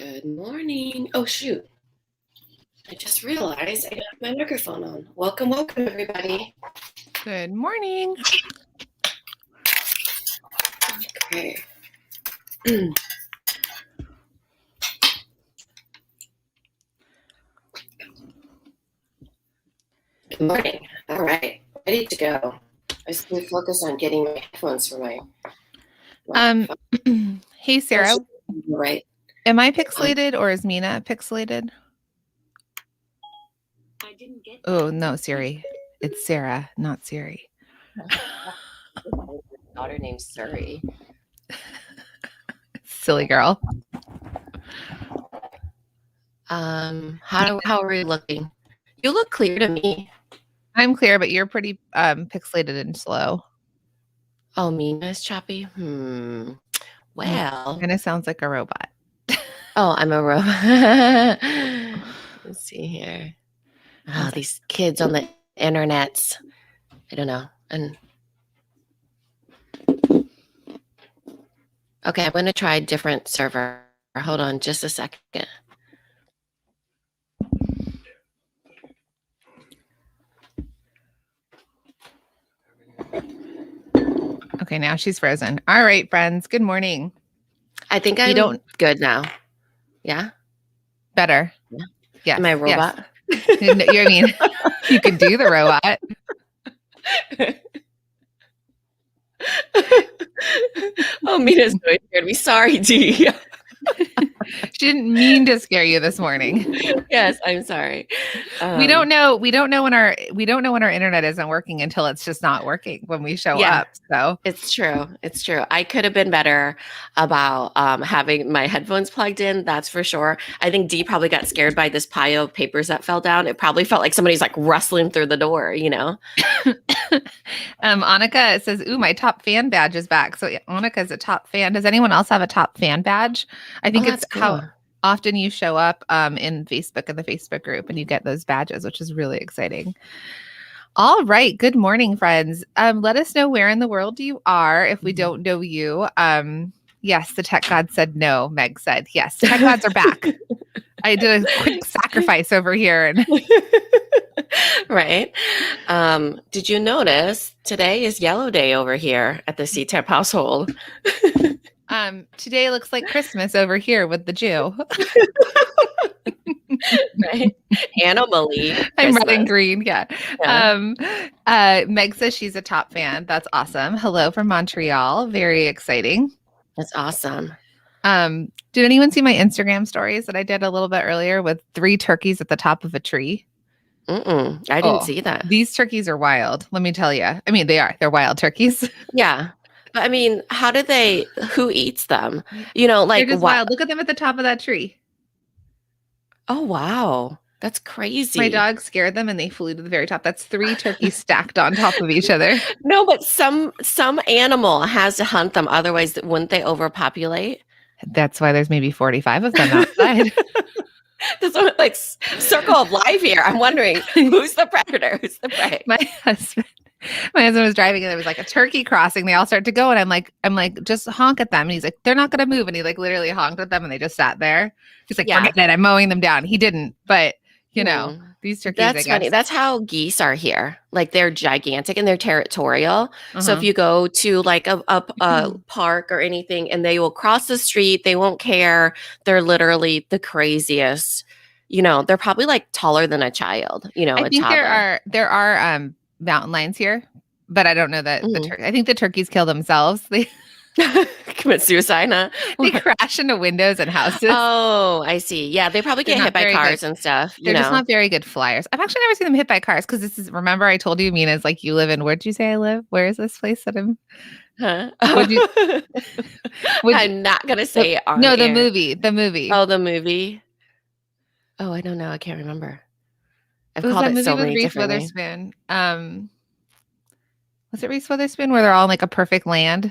Good morning. Oh, shoot. I just realized I don't have my microphone on. Welcome, everybody. Good morning. Okay. Good morning. All right. Ready to go. I just need to focus on getting my headphones for my Hey, Sarah. Right. Am I pixelated or is Mina pixelated? I didn't get that. Oh, no, Siri. It's Sarah, not Siri. Daughter named Suri. Silly girl. How are we looking? You look clear to me. I'm clear, but you're pretty pixelated and slow. Oh, Mina's choppy? Well. Kind of sounds like a robot. Oh, I'm a robot. Let's see here. Oh, these kids on the internet. I don't know. And okay, I'm going to try a different server. Hold on just a second. Okay, now she's frozen. All right, friends. Good morning. I think I'm good now. Yeah? Better. Yeah. Yes. Am I a robot? Yes. I mean, you could do the robot. Oh, Mina's really scared me. Sorry, Dee. She didn't mean to scare you this morning. Yes, I'm sorry. We don't know when our internet isn't working until it's just not working when we show up. So it's true. I could have been better about having my headphones plugged in. That's for sure. I think Dee probably got scared by this pile of papers that fell down. It probably felt like somebody's like rustling through the door, you know. Annika says, "Ooh, my top fan badge is back." So Annika is a top fan. Does anyone else have a top fan badge? I think it's cool. How often you show up in Facebook in the Facebook group and you get those badges, which is really exciting. All right. Good morning, friends. Let us know where in the world you are if we don't know you. Yes, the tech god said no. Meg said yes. Tech gods are back. I did a quick sacrifice over here. Right. Did you notice today is Yellow Day over here at the CTEP household? Today looks like Christmas over here with the Jew. Right. Animally. I'm red and green. Yeah. Meg says she's a top fan. That's awesome. Hello from Montreal. Very exciting. That's awesome. Did anyone see my Instagram stories that I did a little bit earlier with 3 turkeys at the top of a tree? I didn't see that. These turkeys are wild. Let me tell you. I mean, they're wild turkeys. Yeah. But I mean, who eats them? You know, like they're just wild. Look at them at the top of that tree. Oh, wow. That's crazy. My dog scared them and they flew to the very top. That's 3 turkeys stacked on top of each other. No, but some animal has to hunt them. Otherwise, wouldn't they overpopulate? That's why there's maybe 45 of them outside. This one, like circle of life here. I'm wondering who's the predator, who's the prey. My husband was driving and there was like a turkey crossing. They all start to go and I'm like, just honk at them. And he's like, they're not going to move. And he like literally honked at them and they just sat there. He's like, forget it. I'm mowing them down. He didn't, but you know, these turkeys. That's funny. That's how geese are here. Like they're gigantic and they're territorial. So if you go to like a park or anything and they will cross the street, they won't care. They're literally the craziest. You know, they're probably like taller than a child. You know, I think there are mountain lions here, but I don't know that I think the turkeys kill themselves. They commit suicide, huh? They crash into windows and houses. Oh, I see. Yeah, they probably get hit by cars and stuff. They're just not very good flyers. I've actually never seen them hit by cars because remember I told you, Mina's like, you live in, where'd you say I live? Where is this place that I'm? Huh? I'm not going to say it on the air. movie. Oh, the movie. Oh, I don't know. I can't remember. I've called it so many Reese Witherspoon. Was it Reese Witherspoon where they're all in like a perfect land?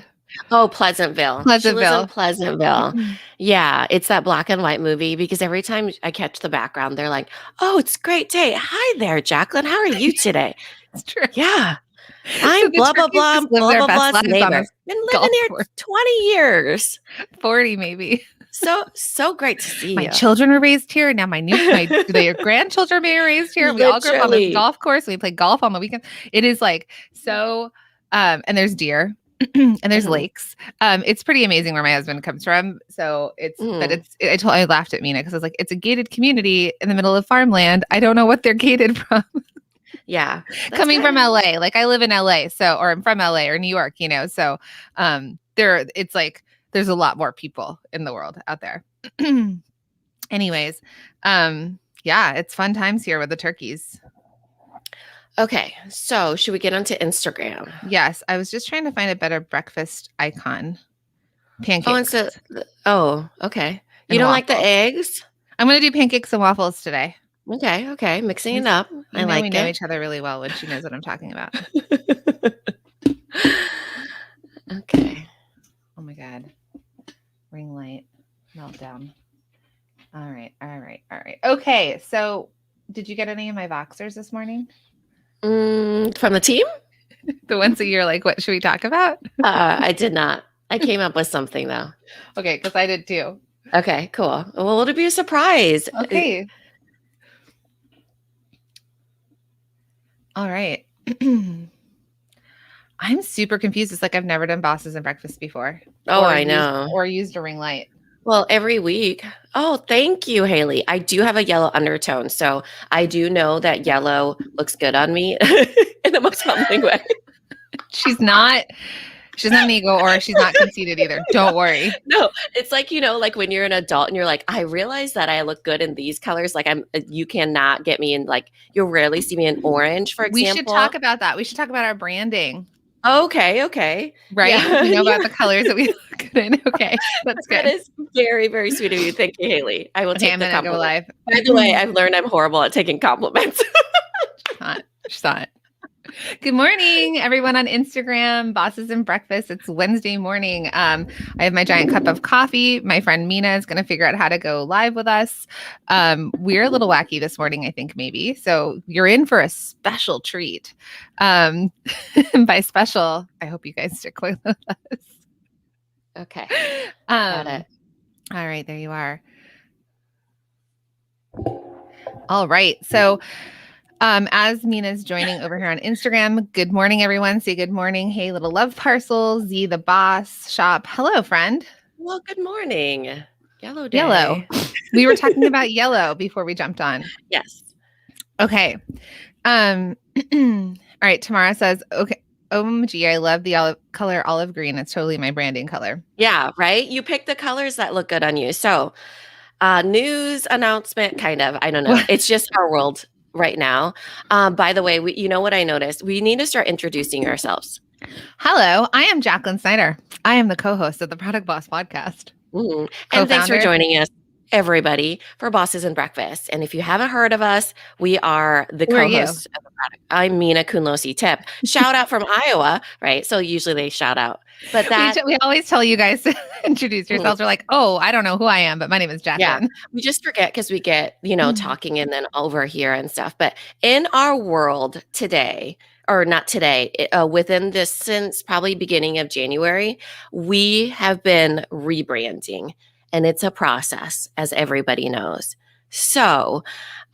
Oh, Pleasantville. Pleasantville. Yeah, it's that black and white movie because every time I catch the background, they're like, "Oh, it's a great day. Hi there, Jacqueline. How are you today?" It's true. Yeah. I'm blah, blah, blah, blah, blah, blah, neighbor. Been living here 20 years. 40 maybe. So great to see My you. children were raised here. Now their grandchildren being raised here. We all grew up on this golf course. We play golf on the weekends. It is like so, and there's deer and there's lakes. It's pretty amazing where my husband comes from. So I laughed at Mina because I was like, it's a gated community in the middle of farmland. I don't know what they're gated from. Yeah. Coming from LA. Like I live in LA. So, or I'm from LA or New York, you know, so, it's like, there's a lot more people in the world out there. Anyways, yeah, it's fun times here with the turkeys. Okay, so should we get onto Instagram? Yes, I was just trying to find a better breakfast icon. Pancakes. Okay. You don't like the eggs? I'm going to do pancakes and waffles today. Okay. Mixing it up. We know each other really well when she knows what I'm talking about. Okay. Oh my God. Ring light. Meltdown. All right. Okay, so did you get any of my Voxers this morning? From the team? The ones that you're like, what should we talk about? I did not. I came up with something though. Okay, because I did too. Okay, cool. Well, it'll be a surprise. Okay. All right. I'm super confused. It's like I've never done Bosses and Breakfast before. Oh, I know. Or used a ring light. Well, every week. Oh, thank you, Haley. I do have a yellow undertone, so I do know that yellow looks good on me in the most humbling way. She's not an ego or she's not conceited either. Don't worry. No, it's like, like when you're an adult and you're like, I realize that I look good in these colors. Like you cannot get me in, like, you'll rarely see me in orange, for example. We should talk about that. We should talk about our branding. Okay. Right? Yeah. We know about the colors that we look good in. Okay. That's good. That is very, very sweet of you. Thank you, Haley. I will take the compliment. Go live. By the way, I've learned I'm horrible at taking compliments. She's not. Good morning, everyone on Instagram, Bosses and Breakfast. It's Wednesday morning. I have my giant cup of coffee. My friend Mina is going to figure out how to go live with us. We're a little wacky this morning, I think, maybe. So you're in for a special treat. And by special, I hope you guys stick with us. Okay. Got it. All right, there you are. All right. So as Mina's joining over here on Instagram, good morning, everyone. Say good morning. Hey, little love parcel, Z the boss shop. Hello, friend. Well, good morning. Yellow day. Yellow. We were talking about yellow before we jumped on. Yes. Okay. All right. Tamara says, okay. OMG, I love the color olive green. It's totally my branding color. Yeah, right? You pick the colors that look good on you. So news announcement, kind of. I don't know. It's just our world right now. By the way, you know what I noticed? We need to start introducing ourselves. Hello, I am Jacqueline Snyder. I am the co-host of the Product Boss podcast. Mm-hmm. And thanks for joining us, everybody, for Bosses and Breakfast. And if you haven't heard of us, we are the co-hosts of the product. I'm Mina Kunlosi-Tip. Shout out from Iowa, right? So usually they shout out. But we always tell you guys to introduce yourselves. We're like, oh, I don't know who I am, but my name is Jacqueline. Yeah, we just forget because we get, talking and then over here and stuff. But in our world today, or not today, within this, since probably beginning of January, we have been rebranding, and it's a process, as everybody knows. So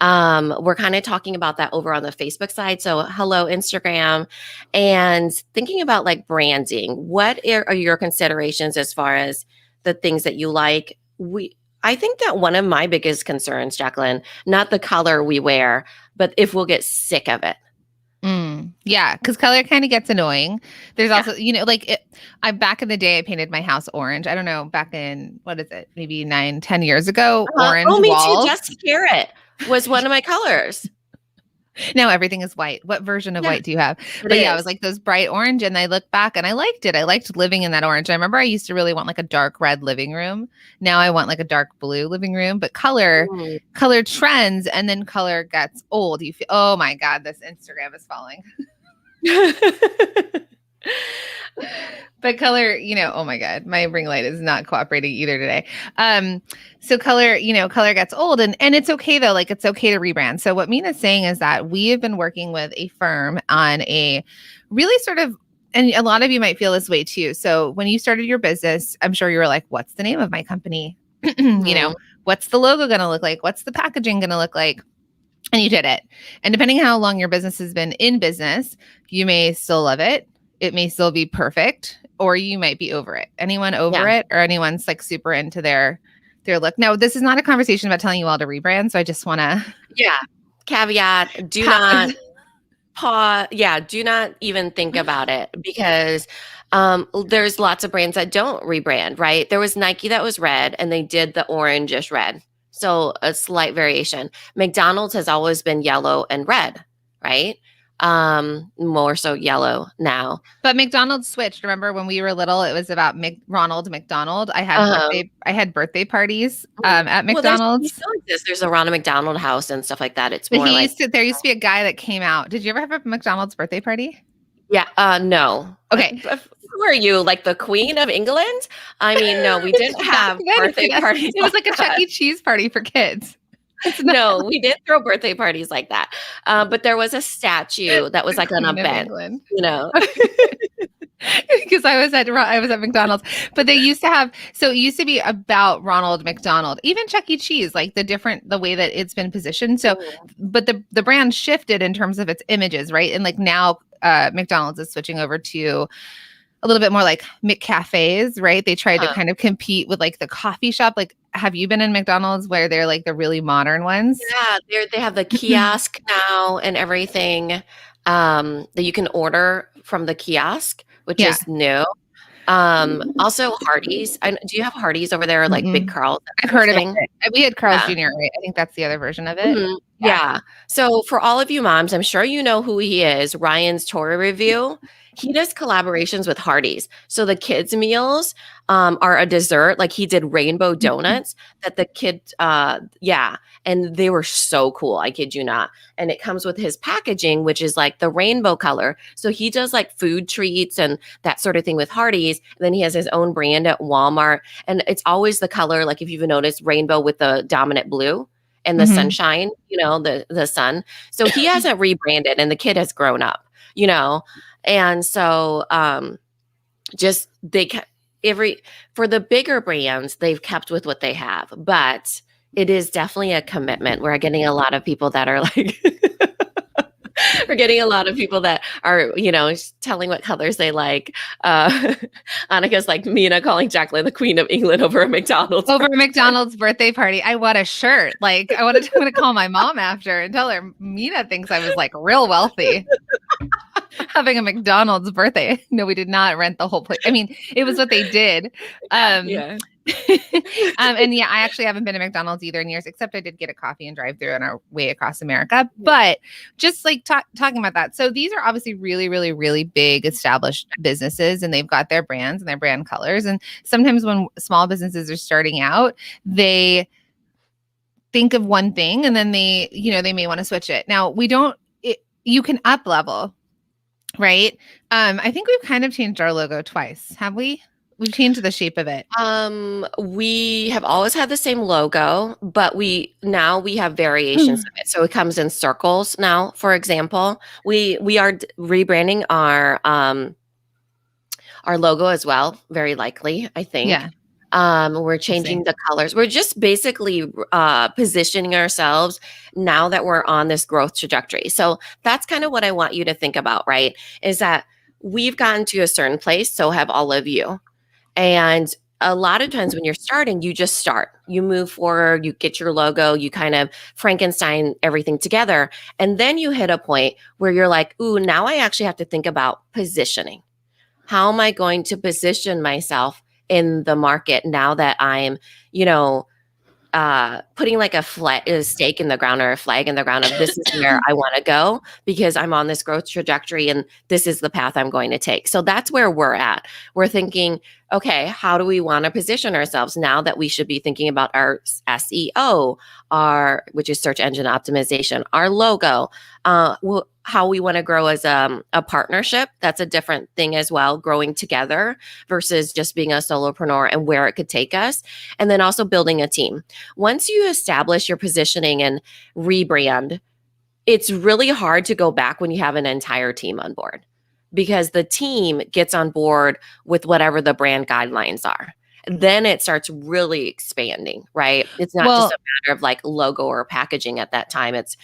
we're kind of talking about that over on the Facebook side. So hello, Instagram, and thinking about like branding. What are your considerations as far as the things that you like? I think that one of my biggest concerns, Jacqueline, not the color we wear, but if we'll get sick of it. Yeah, because color kind of gets annoying. There's also, back in the day, I painted my house orange. I don't know, back in, what is it, maybe 9-10 years ago, orange walls. Me too. Just Carrot was one of my colors. Now everything is white. What version of white do you have? But it was like those bright orange, and I look back and I liked it. I liked living in that orange. I remember I used to really want like a dark red living room. Now I want like a dark blue living room. But color trends, and then color gets old. You feel, oh my God, this Instagram is falling. But color, oh my God, my ring light is not cooperating either today. So color, color gets old, and it's okay though. Like it's okay to rebrand. So what Mina's saying is that we have been working with a firm on a really sort of, and a lot of you might feel this way too. So when you started your business, I'm sure you were like, what's the name of my company? You know, what's the logo going to look like? What's the packaging going to look like? And you did it. And depending on how long your business has been in business, you may still love it. It may still be perfect, or you might be over it. Anyone over it, or anyone's like super into their look? Now, this is not a conversation about telling you all to rebrand. So I just want to caveat, do not pause. Yeah, do not even think about it, because there's lots of brands that don't rebrand, right? There was Nike that was red and they did the orange-ish red. So a slight variation. McDonald's has always been yellow and red, right? More so yellow now. But McDonald's switched. Remember when we were little, it was about Ronald McDonald. I had birthday parties at McDonald's. There's a Ronald McDonald house and stuff like that. It's but more like there used to be a guy that came out. Did you ever have a McDonald's birthday party? Yeah. No. Okay. Who are you, like the Queen of England? I mean, no, we didn't have birthday parties. It was like a Chuck E. Cheese party for kids. No, we didn't throw birthday parties like that. But there was a statue that was like on a bench, you know. Because I was at McDonald's, but they used to have, so it used to be about Ronald McDonald, even Chuck E. Cheese, like the way that it's been positioned. So, but the brand shifted in terms of its images, right? And like now McDonald's is switching over to a little bit more like McCafes, right? They tried to kind of compete with like the coffee shop. Like, have you been in McDonald's where they're like the really modern ones? Yeah, they have the kiosk now and everything that you can order from the kiosk, which is new. Also Hardee's. Do you have Hardee's over there, like Big Carl's? I've heard of it. We had Carl's Jr., right? I think that's the other version of it. Yeah. So for all of you moms, I'm sure you know who he is, Ryan's Tory Review. He does collaborations with Hardee's. So the kids' meals are a dessert. Like he did rainbow donuts that the kids, and they were so cool. I kid you not. And it comes with his packaging, which is like the rainbow color. So he does like food treats and that sort of thing with Hardee's. And then he has his own brand at Walmart. And it's always the color, like if you've noticed, rainbow with the dominant blue and the sunshine, you know, the sun. So he hasn't rebranded and the kid has grown up, you know. And so for the bigger brands, they've kept with what they have, but it is definitely a commitment. We're getting a lot of people that are like we're getting a lot of people that are, you know, telling what colors they like. Annika's like Mina calling Jacqueline the Queen of England over a McDonald's birthday party. I want a shirt. Like I'm gonna call my mom after and tell her Mina thinks I was like real wealthy. Having a McDonald's birthday. No, we did not rent the whole place. I mean, it was what they did. And I actually haven't been to McDonald's either in years, except I did get a coffee and drive through on our way across America. But just like talking about that. So these are obviously really, really, really big established businesses, and they've got their brands and their brand colors. And sometimes when small businesses are starting out, they think of one thing and then they may want to switch it. Now you can up level. Right. I think we've kind of changed our logo twice. Have we? We've changed the shape of it. We have always had the same logo, but we have variations of it. So it comes in circles now, for example. We are rebranding our logo as well, very likely, I think. Yeah. We're changing the colors. We're just basically positioning ourselves now that we're on this growth trajectory. So that's kind of what I want you to think about, right? Is that we've gotten to a certain place, so have all of you. And a lot of times when you're starting, you just start. You move forward, you get your logo, you kind of Frankenstein everything together. And then you hit a point where you're like, ooh, now I actually have to think about positioning. How am I going to position myself in the market now that I'm, putting like a stake in the ground or a flag in the ground of this is where I want to go because I'm on this growth trajectory and this is the path I'm going to take. So that's where we're at. We're thinking, okay, how do we want to position ourselves now that we should be thinking about our SEO, which is search engine optimization, our logo, how we want to grow as a partnership. That's a different thing as well, growing together versus just being a solopreneur and where it could take us. And then also building a team. Once you establish your positioning and rebrand, it's really hard to go back when you have an entire team on board because the team gets on board with whatever the brand guidelines are. then it starts really expanding, right? It's not just Well, a matter of like logo or packaging at that time. It's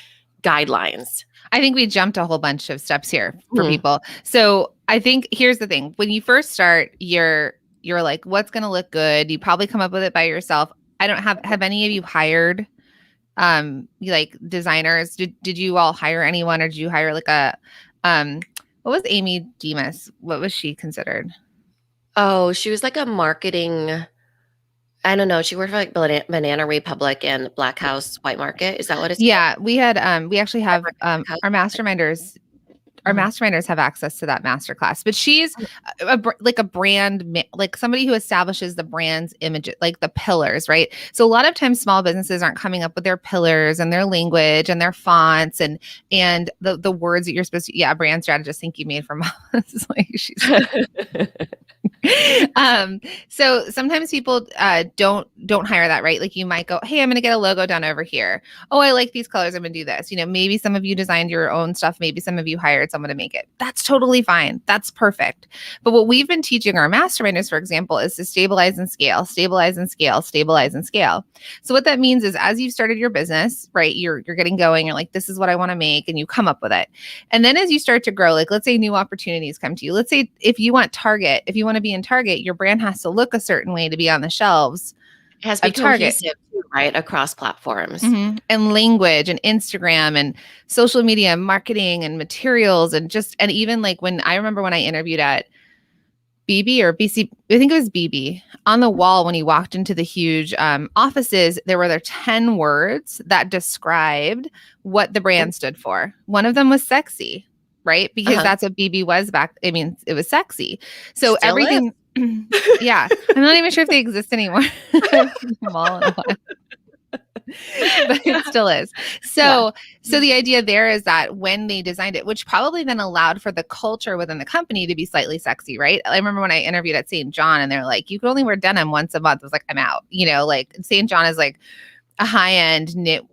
guidelines. I think we jumped a whole bunch of steps here for Mhm. people. So I think here's the thing. When you first start, you're like, what's gonna look good? You probably come up with it by yourself. I don't have any of you hired like designers? Did you all hire anyone, or did you hire like a what was Amy Demas? What was she considered? Oh, she was like a marketing, I don't know. She worked for like Banana Republic and Black House White Market. Is that what it's called? Yeah, we actually White have Market, Black House? our Mhm. masterminders have access to that masterclass, but she's like a brand, like somebody who establishes the brand's image, like the pillars, right? So a lot of times small businesses aren't coming up with their pillars and their language and their fonts and the words that you're supposed to, yeah, brand strategist, think you made from us. Like she's so sometimes people don't hire that, right? Like you might go, hey, I'm gonna get a logo done over here. Oh, I like these colors, I'm gonna do this. Maybe some of you designed your own stuff, maybe some of you hired someone to make it. That's totally fine. That's perfect. But what we've been teaching our masterminders, for example, is to stabilize and scale, stabilize and scale, stabilize and scale. So what that means is as you've started your business, right, you're getting going, you're like, this is what I want to make, and you come up with it. And then as you start to grow, like let's say new opportunities come to you. Let's say if you want to be in Target, your brand has to look a certain way to be on the shelves It has to be of Target. cohesive, too, right? Across platforms. And language and Instagram and social media marketing and materials and even like when I remember when I interviewed at BB or BC, I think it was BB, on the wall when he walked into the huge offices, there were 10 words that described what the brand stood for. One of them was sexy, right? Because that's what BB was back. I mean, it was sexy. So Still everything, yeah. I'm not even sure if they exist anymore. But it still is. So the idea there is that when they designed it, which probably then allowed for the culture within the company to be slightly sexy, right? I remember when I interviewed at St. John and they're like, you can only wear denim once a month. I was like, I'm out. Like St. John is like a high-end knit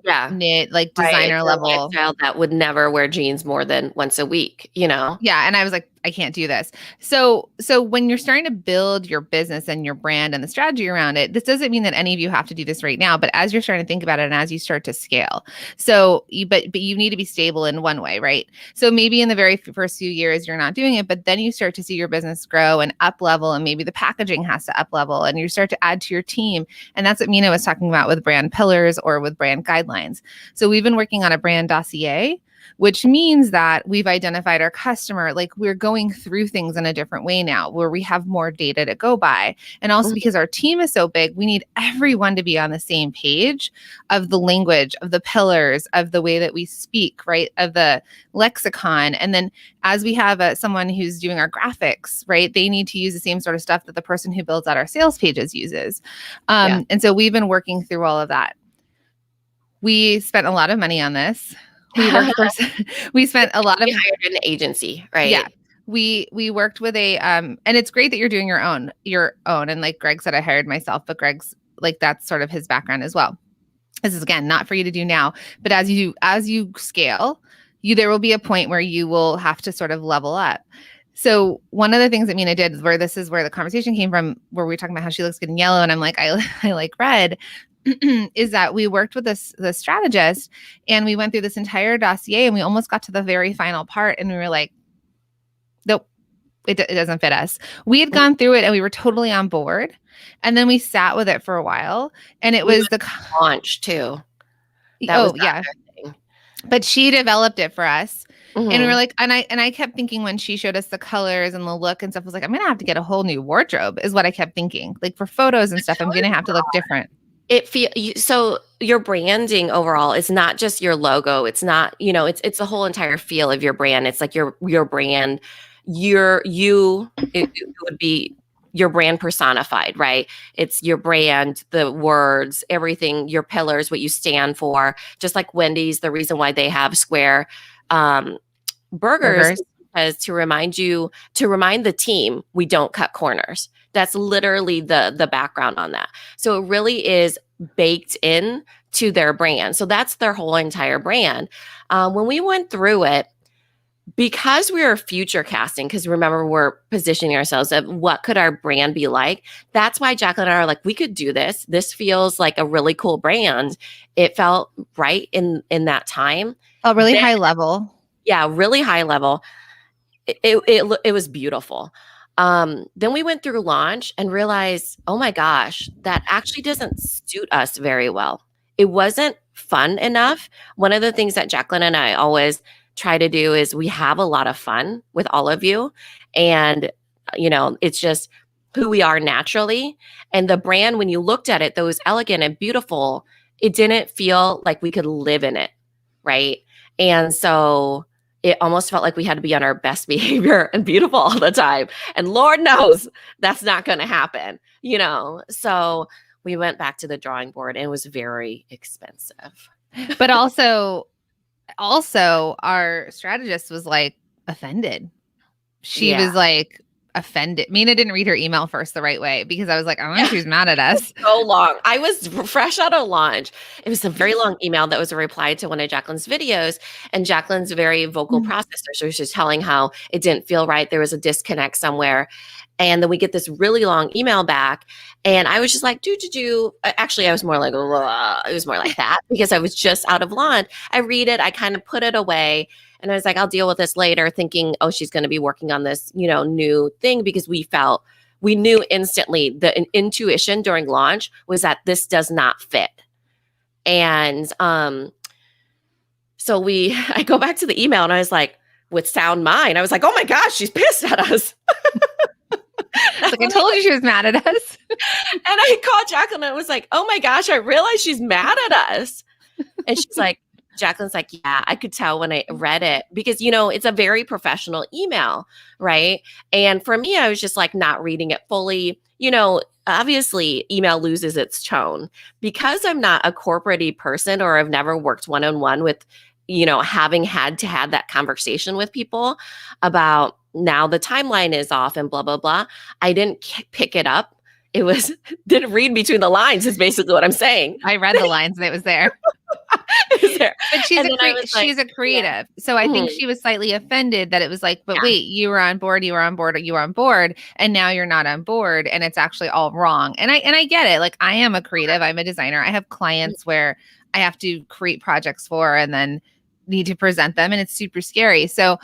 like designer level lifestyle that would never wear jeans more than once a week, Yeah. And I was like, I can't do this. So when you're starting to build your business and your brand and the strategy around it, this doesn't mean that any of you have to do this right now, but as you're starting to think about it and as you start to scale, but you need to be stable in one way, right? So maybe in the very first few years, you're not doing it, but then you start to see your business grow and up level, and maybe the packaging has to up level and you start to add to your team. And that's what Mina was talking about with brand pillars or with brand guidelines. So we've been working on a brand dossier, which means that we've identified our customer, like we're going through things in a different way now where we have more data to go by. And also because our team is so big, we need everyone to be on the same page of the language, of the pillars, of the way that we speak, right? Of the lexicon. And then as we have someone who's doing our graphics, right? They need to use the same sort of stuff that the person who builds out our sales pages uses. And so we've been working through all of that. We spent a lot of money on this. We spent a lot of. We hired an agency, right? Yeah, we worked with and it's great that you're doing your own. And like Greg said, I hired myself, but Greg's like that's sort of his background as well. This is again not for you to do now, but as you scale, there will be a point where you will have to sort of level up. So one of the things that Mina did, where this is where the conversation came from, where we were talking about how she looks good in yellow, and I'm like, I like red. Is that we worked with the strategist and we went through this entire dossier and we almost got to the very final part and we were like, nope, it doesn't fit us. We had gone through it and we were totally on board. And then we sat with it for a while and it was the launch too. Yeah. But she developed it for us. Mm-hmm. And we were like, and I kept thinking when she showed us the colors and the look and stuff, I was like, I'm going to have to get a whole new wardrobe is what I kept thinking. Like for photos and stuff, I'm going to have to look different. So your branding overall is not just your logo. It's not, it's the whole entire feel of your brand. It's like your brand, it would be your brand personified, right? It's your brand, the words, everything, your pillars, what you stand for. Just like Wendy's, the reason why they have square burgers is to remind the team, we don't cut corners. That's literally the background on that. So it really is baked in to their brand. So that's their whole entire brand. When we went through it, because we are future casting, because remember, we're positioning ourselves of what could our brand be like. That's why Jacqueline and I are like, we could do this. This feels like a really cool brand. It felt right in that time. A really high level. Yeah, really high level. It was beautiful. Then we went through launch and realized, oh my gosh, that actually doesn't suit us very well. It wasn't fun enough. One of the things that Jacqueline and I always try to do is we have a lot of fun with all of you. And, it's just who we are naturally. And the brand, when you looked at it, though, was elegant and beautiful, it didn't feel like we could live in it. Right. And so it almost felt like we had to be on our best behavior and beautiful all the time. And Lord knows that's not going to happen, So we went back to the drawing board, and it was very expensive. But also our strategist was like offended. She was like offended. Mina didn't read her email first the right way, because I was like, I don't know if she was mad at us. So long. I was fresh out of launch. It was a very long email that was a reply to one of Jacqueline's videos, and Jacqueline's a very vocal processor. So she was telling how it didn't feel right. There was a disconnect somewhere. And then we get this really long email back, and I was just like, do. Actually, I was more like, it was more like that, because I was just out of launch. I read it, I kind of put it away, and I was like, I'll deal with this later, thinking, oh, she's going to be working on this, new thing, because we knew instantly, the intuition during launch was that this does not fit. And so I go back to the email, and I was like, with sound mind, I was like, oh my gosh, she's pissed at us. Like, I told you she was mad at us. And I called Jacqueline, and I was like, oh my gosh, I realized she's mad at us. And she's like, Jacqueline's like, yeah, I could tell when I read it, because, it's a very professional email, right? And for me, I was just like not reading it fully. Obviously email loses its tone, because I'm not a corporate-y person, or I've never worked one-on-one with, having had to have that conversation with people about, now the timeline is off and blah, blah, blah. I didn't pick it up. It was, didn't read between the lines is basically what I'm saying. I read the lines and it was there. But she's a creative. Yeah. So I think she was slightly offended that it was like, but wait, you were on board, and now you're not on board, and it's actually all wrong. And I get it. Like, I am a creative, I'm a designer. I have clients where I have to create projects for, and then need to present them, and it's super scary. So,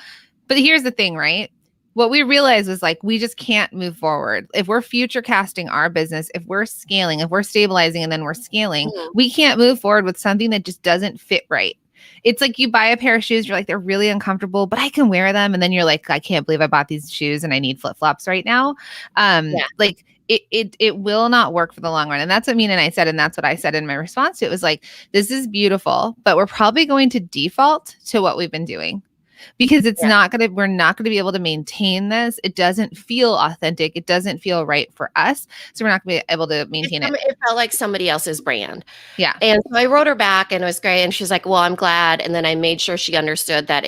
but here's the thing, right? What we realized was, like, we just can't move forward. If we're future casting our business, if we're scaling, if we're stabilizing and then we're scaling, we can't move forward with something that just doesn't fit right. It's like you buy a pair of shoes, you're like, they're really uncomfortable, but I can wear them. And then you're like, I can't believe I bought these shoes and I need flip-flops right now. Like, it will not work for the long run. And that's what Mina and I said. And that's what I said in my response to it, was like, this is beautiful, but we're probably going to default to what we've been doing. Because we're not going to be able to maintain this. It doesn't feel authentic. It doesn't feel right for us. So we're not going to be able to maintain it. It felt like somebody else's brand. Yeah. And so I wrote her back, and it was great. And she's like, well, I'm glad. And then I made sure she understood that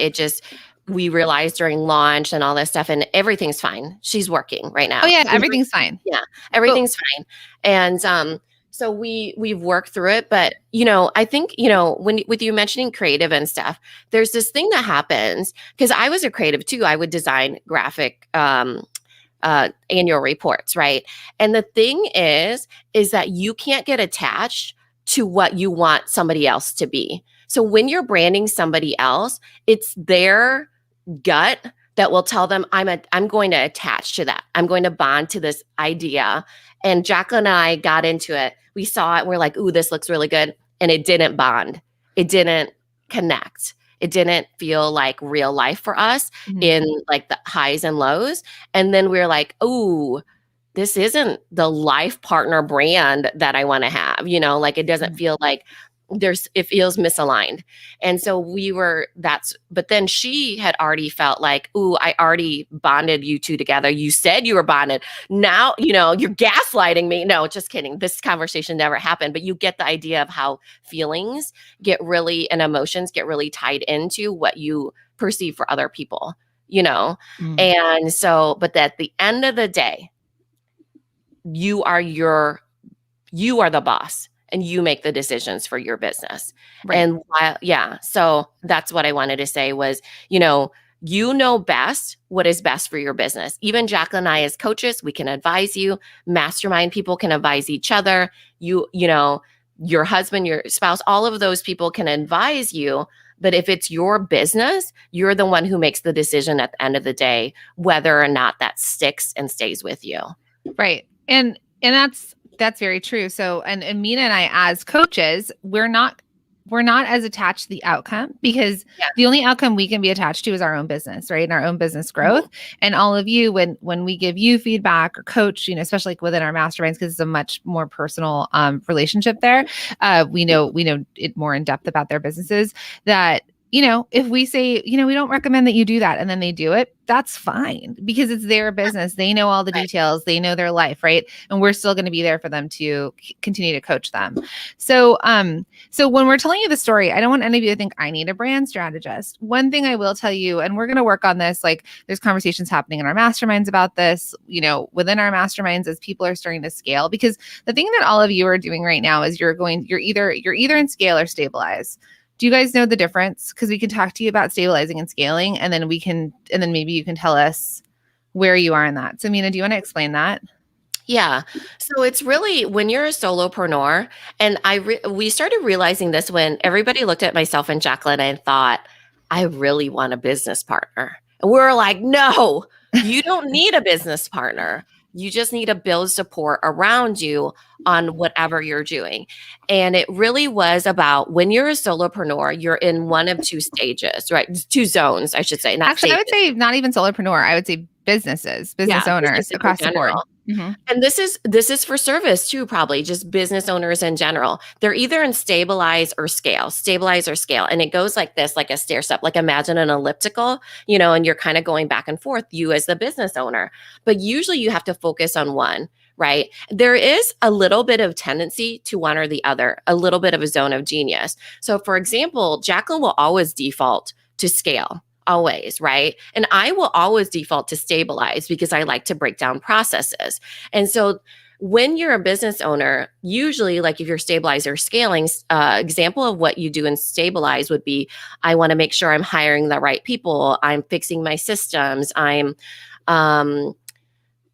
we realized during launch and all this stuff, and everything's fine. She's working right now. Oh yeah. Everything's fine. Yeah. Everything's fine. And, so we've worked through it, but I think with you mentioning creative and stuff, there's this thing that happens, because I was a creative too. I would design graphic annual reports, right? And the thing is that you can't get attached to what you want somebody else to be. So when you're branding somebody else, it's their gut that will tell them, I'm going to attach to that. I'm going to bond to this idea. And Jacqueline and I got into it. We saw it, and we're like, ooh, this looks really good. And it didn't bond. It didn't connect. It didn't feel like real life for us in like the highs and lows. And then we were like, ooh, this isn't the life partner brand that I want to have. Like, it doesn't feel like it feels misaligned. And so but then she had already felt like, ooh, I already bonded you two together. You said you were bonded. Now, you're gaslighting me. No, just kidding. This conversation never happened, but you get the idea of how feelings and emotions get really tied into what you perceive for other people, And so, but at the end of the day, you are the boss. And you make the decisions for your business. Right. And so that's what I wanted to say was, You know best what is best for your business. Even Jacqueline and I as coaches, we can advise you. Mastermind people can advise each other. You know, your husband, your spouse, all of those people can advise you. But if it's your business, you're the one who makes the decision at the end of the day, whether or not that sticks and stays with you. Right. And that's very true. So, and Mina and I, as coaches, we're not as attached to the outcome, because the only outcome we can be attached to is our own business, right? And our own business growth. And all of you, when we give you feedback or coach, you know, especially like within our masterminds, because it's a much more personal relationship there. We know it more in depth about their businesses, that, you know, if we say, you know, we don't recommend that you do that, and then they do it, that's fine, because it's their business. They know all the details. They know their life, right? And we're still going to be there for them to continue to coach them. So, so when we're telling you the story, I don't want any of you to think I need a brand strategist. One thing I will tell you, and we're going to work on this, like there's conversations happening in our masterminds about this, you know, within our masterminds as people are starting to scale, because the thing that all of you are doing right now is you're either in scale or stabilize. Do you guys know the difference? Because we can talk to you about stabilizing and scaling, and then maybe you can tell us where you are in that. So Mina, do you want to explain that? Yeah. So it's really when you're a solopreneur, and we started realizing this when everybody looked at myself and Jacqueline and thought, I really want a business partner. And we're like, no, you don't need a business partner. You just need to build support around you on whatever you're doing. And it really was about when you're a solopreneur, you're in one of two stages, right? Two zones, I should say. Actually, I would say not even solopreneur. I would say business owners across the board. Mm-hmm. And this is for service too, probably just business owners in general. They're either in stabilize or scale. And it goes like this, like a stair step, like imagine an elliptical, you know, and you're kind of going back and forth, you as the business owner. But usually you have to focus on one, right? There is a little bit of tendency to one or the other, a little bit of a zone of genius. So for example, Jacqueline will always default to scale. Always, right? And I will always default to stabilize because I like to break down processes. And so when you're a business owner, usually like if you're stabilize or scaling, example of what you do in stabilize would be, I want to make sure I'm hiring the right people. I'm fixing my systems. I'm,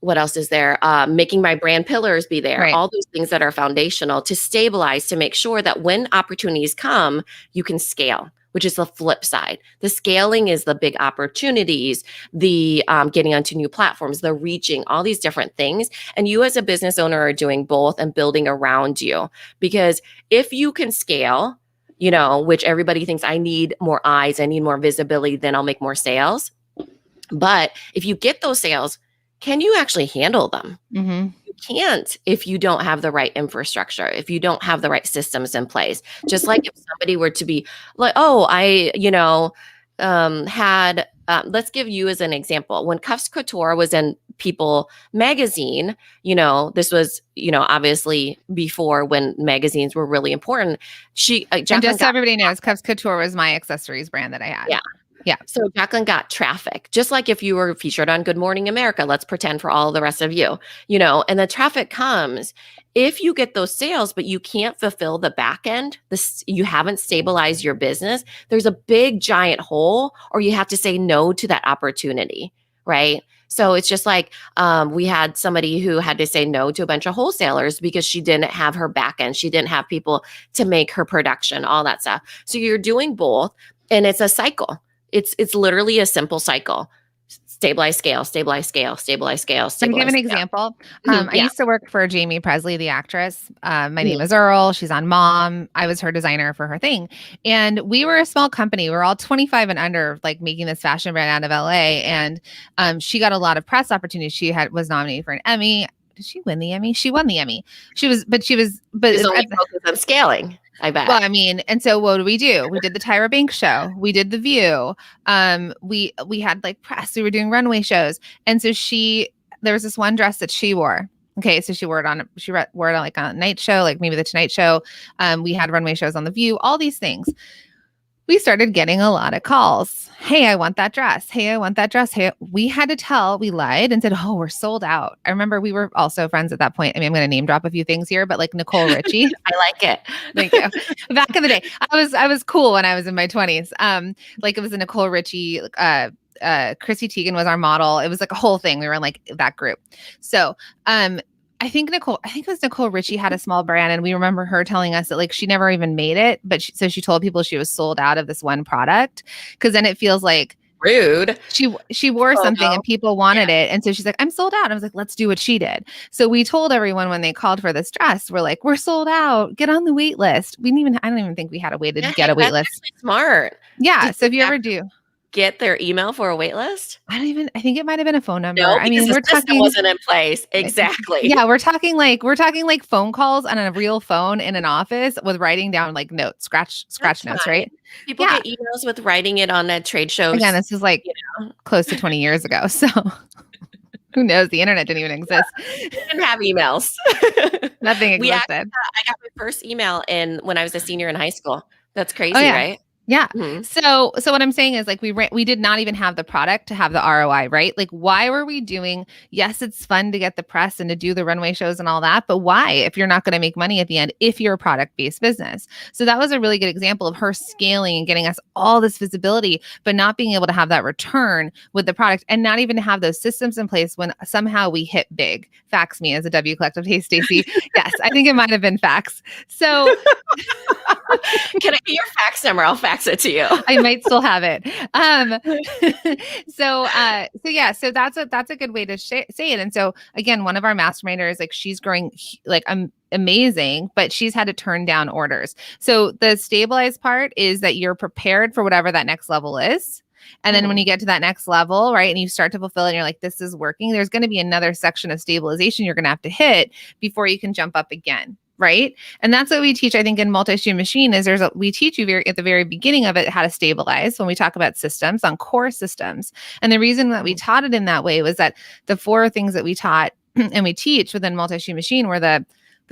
what else is there? Making my brand pillars be there. Right. All those things that are foundational to stabilize, to make sure that when opportunities come, you can scale, which is the flip side. The scaling is the big opportunities, the getting onto new platforms, the reaching, all these different things. And you as a business owner are doing both and building around you. Because if you can scale, you know, which everybody thinks I need more eyes, I need more visibility, then I'll make more sales. But if you get those sales, can you actually handle them? Mm-hmm. You can't if you don't have the right infrastructure, if you don't have the right systems in place. Just like if somebody were to be like, oh, I, you know, had, let's give you as an example. When Cuffs Couture was in People magazine, you know, this was, you know, obviously before when magazines were really important. And just so everybody knows, Cuffs Couture was my accessories brand that I had. Yeah. Yeah. So Jacqueline got traffic, just like if you were featured on Good Morning America, let's pretend for all the rest of you, you know, and the traffic comes. If you get those sales, but you can't fulfill the back end, you haven't stabilized your business, there's a big giant hole, or you have to say no to that opportunity, right? So it's just like we had somebody who had to say no to a bunch of wholesalers because she didn't have her back end. She didn't have people to make her production, all that stuff. So you're doing both, and it's a cycle. It's literally a simple cycle. Stabilize, scale, stabilize, scale, stabilize, scale, stabilize. Can I give an example? I used to work for Jamie Presley, the actress. My name is Earl. She's on Mom. I was her designer for her thing. And we were a small company. We were all 25 and under, like making this fashion brand out of LA. And she got a lot of press opportunities. She was nominated for an Emmy. Did she win the Emmy? She won the Emmy. She's only focused on scaling. I bet. Well, I mean, and so what did? We did the Tyra Banks show. We did The View. We had like press. We were doing runway shows. And so there was this one dress that she wore. Okay, so she wore it on like on a night show, like maybe the Tonight Show. We had runway shows on The View, all these things. We started getting a lot of calls. hey, I want that dress. Hey, I want that dress. Hey, we had to we lied and said, oh, we're sold out. I remember we were also friends at that point. I mean, I'm going to name drop a few things here, but like Nicole Richie. I like it. Thank you. Back in the day, I was cool when I was in my 20s. Like it was a Nicole Richie, Chrissy Teigen was our model. It was like a whole thing. We were in like that group. So, I think it was Nicole Richie had a small brand, and we remember her telling us that like she never even made it, but she told people she was sold out of this one product, because then it feels like rude. She wore something and people wanted it, and so she's like, I'm sold out. And I was like, let's do what she did. So we told everyone when they called for this dress, we're like, we're sold out. Get on the wait list. I don't even think we had a way to get a wait list. Smart. Yeah. So if you ever do get their email for a wait list? I think it might have been a phone number. No, I mean, we're talking wasn't in place. Exactly. Yeah, we're talking like phone calls on a real phone in an office with writing down like notes, scratch notes, right? People get emails with writing it on a trade show. Again, this is like close to 20 years ago. So who knows? The internet didn't even exist. We didn't have emails. Nothing existed. I got my first email when I was a senior in high school. That's crazy, right? Yeah. Mm-hmm. So what I'm saying is like we did not even have the product to have the ROI, right? Like why were we doing, yes, it's fun to get the press and to do the runway shows and all that, but why if you're not going to make money at the end if you're a product-based business? So that was a really good example of her scaling and getting us all this visibility, but not being able to have that return with the product and not even to have those systems in place when somehow we hit big. Fax me as a W Collective. Hey, Stacey. Yes, I think it might have been fax. So can I get your fax number? I'll fax it to you. I might still have it. So that's a good way to say it. And so again, one of our masterminders, like she's growing like amazing, but she's had to turn down orders. So the stabilized part is that you're prepared for whatever that next level is. And then when you get to that next level, right, and you start to fulfill it and you're like, this is working, there's going to be another section of stabilization you're going to have to hit before you can jump up again. Right. And that's what we teach, I think, in Multi-Stream Machine is we teach you at the very beginning of it how to stabilize when we talk about systems on core systems. And the reason that we taught it in that way was that the 4 things that we taught and we teach within Multi-Stream Machine were the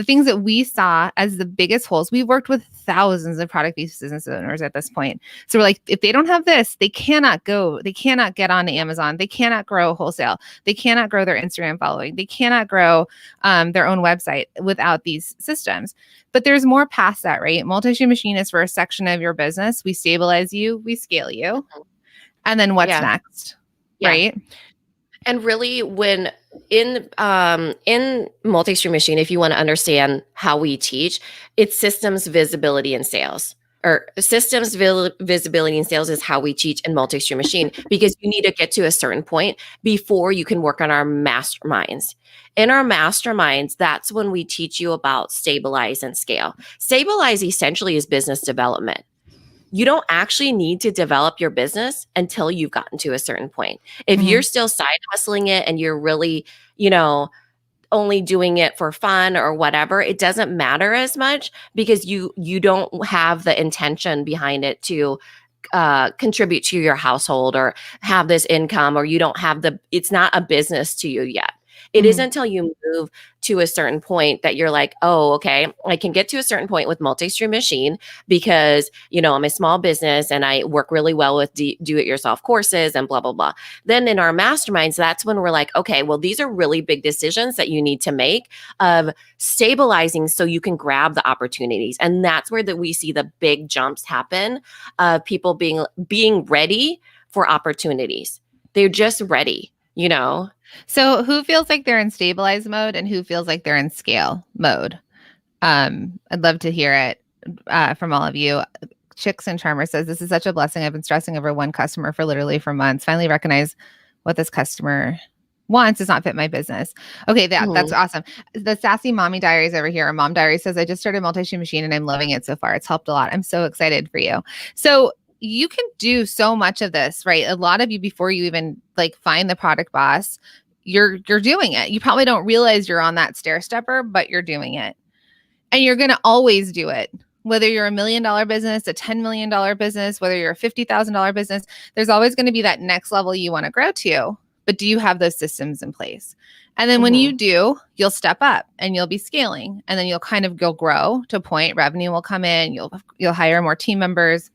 things that we saw as the biggest holes. We've worked with thousands of product-based business owners at this point. So we're like, if they don't have this, they cannot get on Amazon. They cannot grow wholesale. They cannot grow their Instagram following. They cannot grow their own website without these systems. But there's more past that, right? Multi-Stream Machine is for a section of your business. We stabilize you, we scale you. And then what's next, right? And really, when in Multi-Stream Machine, if you want to understand how we teach, it's systems, visibility, and sales. Or systems, visibility, and sales is how we teach in Multi-Stream Machine, because you need to get to a certain point before you can work on our masterminds. In our masterminds, that's when we teach you about stabilize and scale. Stabilize essentially is business development. You don't actually need to develop your business until you've gotten to a certain point. If you're still side hustling it and you're really, only doing it for fun or whatever, it doesn't matter as much because you don't have the intention behind it to contribute to your household or have this income, or you don't have it's not a business to you yet. It isn't until you move to a certain point that you're like, oh, okay, I can get to a certain point with Multi-Stream Machine because, I'm a small business and I work really well with do-it-yourself courses and blah, blah, blah. Then in our masterminds, that's when we're like, okay, well, these are really big decisions that you need to make of stabilizing so you can grab the opportunities. And that's where we see the big jumps happen of people being ready for opportunities. They're just ready, So who feels like they're in stabilize mode and who feels like they're in scale mode? I'd love to hear it from all of you. Chicks and Charmer says, this is such a blessing. I've been stressing over one customer for months. Finally recognize what this customer wants does not fit my business. Okay, that's awesome. The Sassy Mommy Diaries over here, Mom Diary says, I just started Multi-Stream Machine and I'm loving it so far. It's helped a lot. I'm so excited for you. So you can do so much of this, right? A lot of you, before you even find the product boss, you're doing it. You probably don't realize you're on that stair stepper, but you're doing it. And you're going to always do it. Whether you're $1 million business, a $10 million business, whether you're a $50,000 business, there's always going to be that next level you want to grow to. But do you have those systems in place? And then when you do, you'll step up and you'll be scaling. And then you'll grow to a point. Revenue will come in. You'll hire more team members.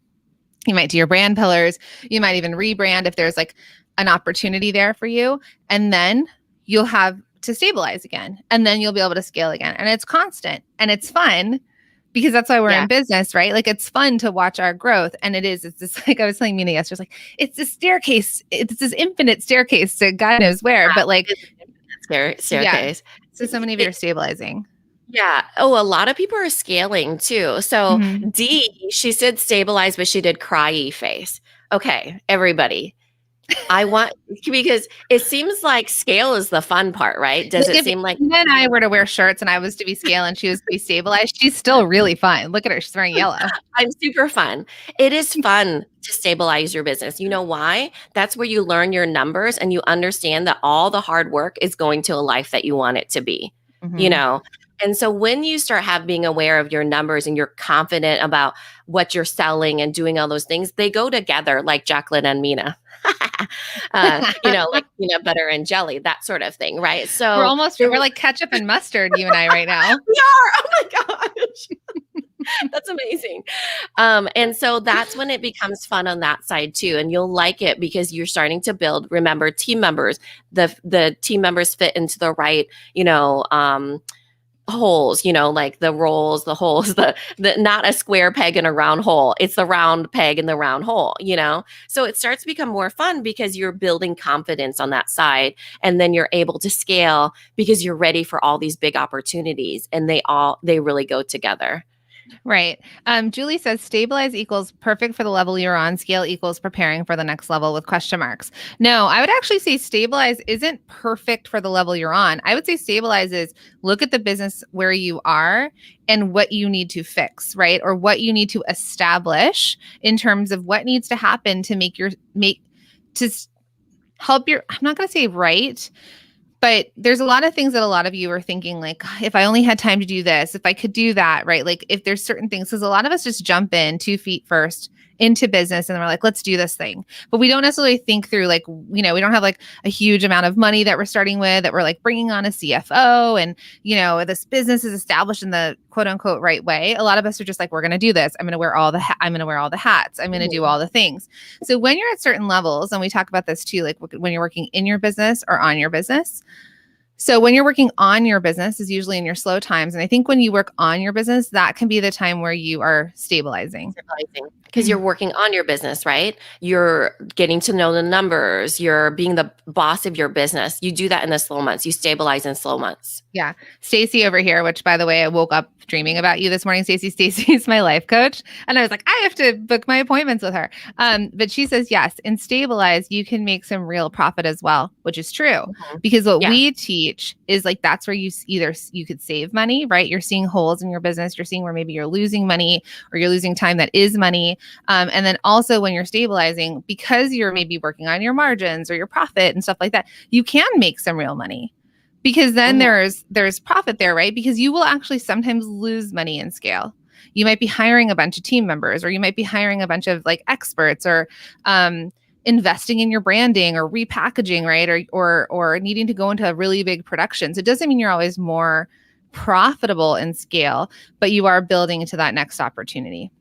You might do your brand pillars. You might even rebrand if there's like an opportunity there for you. And then you'll have to stabilize again. And then you'll be able to scale again. And it's constant and it's fun because that's why we're in business, right? Like it's fun to watch our growth. And it's just like I was telling Mina yesterday, like it's a staircase. It's this infinite staircase to God knows where. But like staircase. Yeah. So many of you are stabilizing. Yeah. Oh, a lot of people are scaling too. So D, she said stabilize, but she did cryy face. Okay, everybody. I want because it seems like scale is the fun part, right? Does it seem like then I were to wear shirts and I was to be scale and she was to be stabilized? She's still really fun. Look at her; she's wearing yellow. I'm super fun. It is fun to stabilize your business. You know why? That's where you learn your numbers and you understand that all the hard work is going to a life that you want it to be. You know. And so when you start being aware of your numbers and you're confident about what you're selling and doing all those things, they go together like Jacqueline and Mina. Like peanut butter and jelly, that sort of thing, right? So we're like ketchup and mustard, you and I right now. We are. Oh my gosh. That's amazing. And so that's when it becomes fun on that side too. And you'll like it because you're starting to build, remember, team members. The team members fit into the right, holes, like the rolls, the holes, the not a square peg in a round hole. It's the round peg in the round hole, So it starts to become more fun because you're building confidence on that side. And then you're able to scale because you're ready for all these big opportunities. And they really go together. Right. Julie says stabilize equals perfect for the level you're on. Scale equals preparing for the next level with question marks. No, I would actually say stabilize isn't perfect for the level you're on. I would say stabilize is look at the business where you are and what you need to fix, right? Or what you need to establish in terms of what needs to happen to help your, I'm not going to say right, but there's a lot of things that a lot of you are thinking, like, if I only had time to do this, if I could do that, right? Like if there's certain things, because a lot of us just jump in 2 feet first into business and we're like, let's do this thing. But we don't necessarily think through like, we don't have like a huge amount of money that we're starting with, that we're like bringing on a CFO and, this business is established in the quote unquote right way. A lot of us are just like, we're going to do this. I'm going to wear all the hats. I'm going to do all the things. So when you're at certain levels, and we talk about this too, like when you're working in your business or on your business. So when you're working on your business is usually in your slow times. And I think when you work on your business, that can be the time where you are stabilizing. Because you're working on your business, right? You're getting to know the numbers. You're being the boss of your business. You do that in the slow months. You stabilize in slow months. Yeah. Stacy over here, which by the way, I woke up dreaming about you this morning. Stacy is my life coach. And I was like, I have to book my appointments with her. But she says, yes, in stabilize, you can make some real profit as well, which is true. Because what we teach is like, that's where you could save money, right? You're seeing holes in your business. You're seeing where maybe you're losing money or you're losing time that is money. And then also when you're stabilizing, because you're maybe working on your margins or your profit and stuff like that, you can make some real money. Because then there's profit there, right? Because you will actually sometimes lose money in scale. You might be hiring a bunch of team members, or you might be hiring a bunch of like experts, or investing in your branding or repackaging, right? Or needing to go into a really big production. So it doesn't mean you're always more profitable in scale, but you are building into that next opportunity.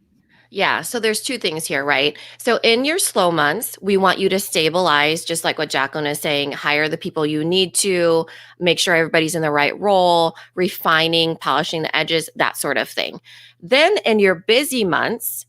Yeah. So there's 2 things here, right? So in your slow months, we want you to stabilize, just like what Jacqueline is saying, hire the people you need to, make sure everybody's in the right role, refining, polishing the edges, that sort of thing. Then in your busy months,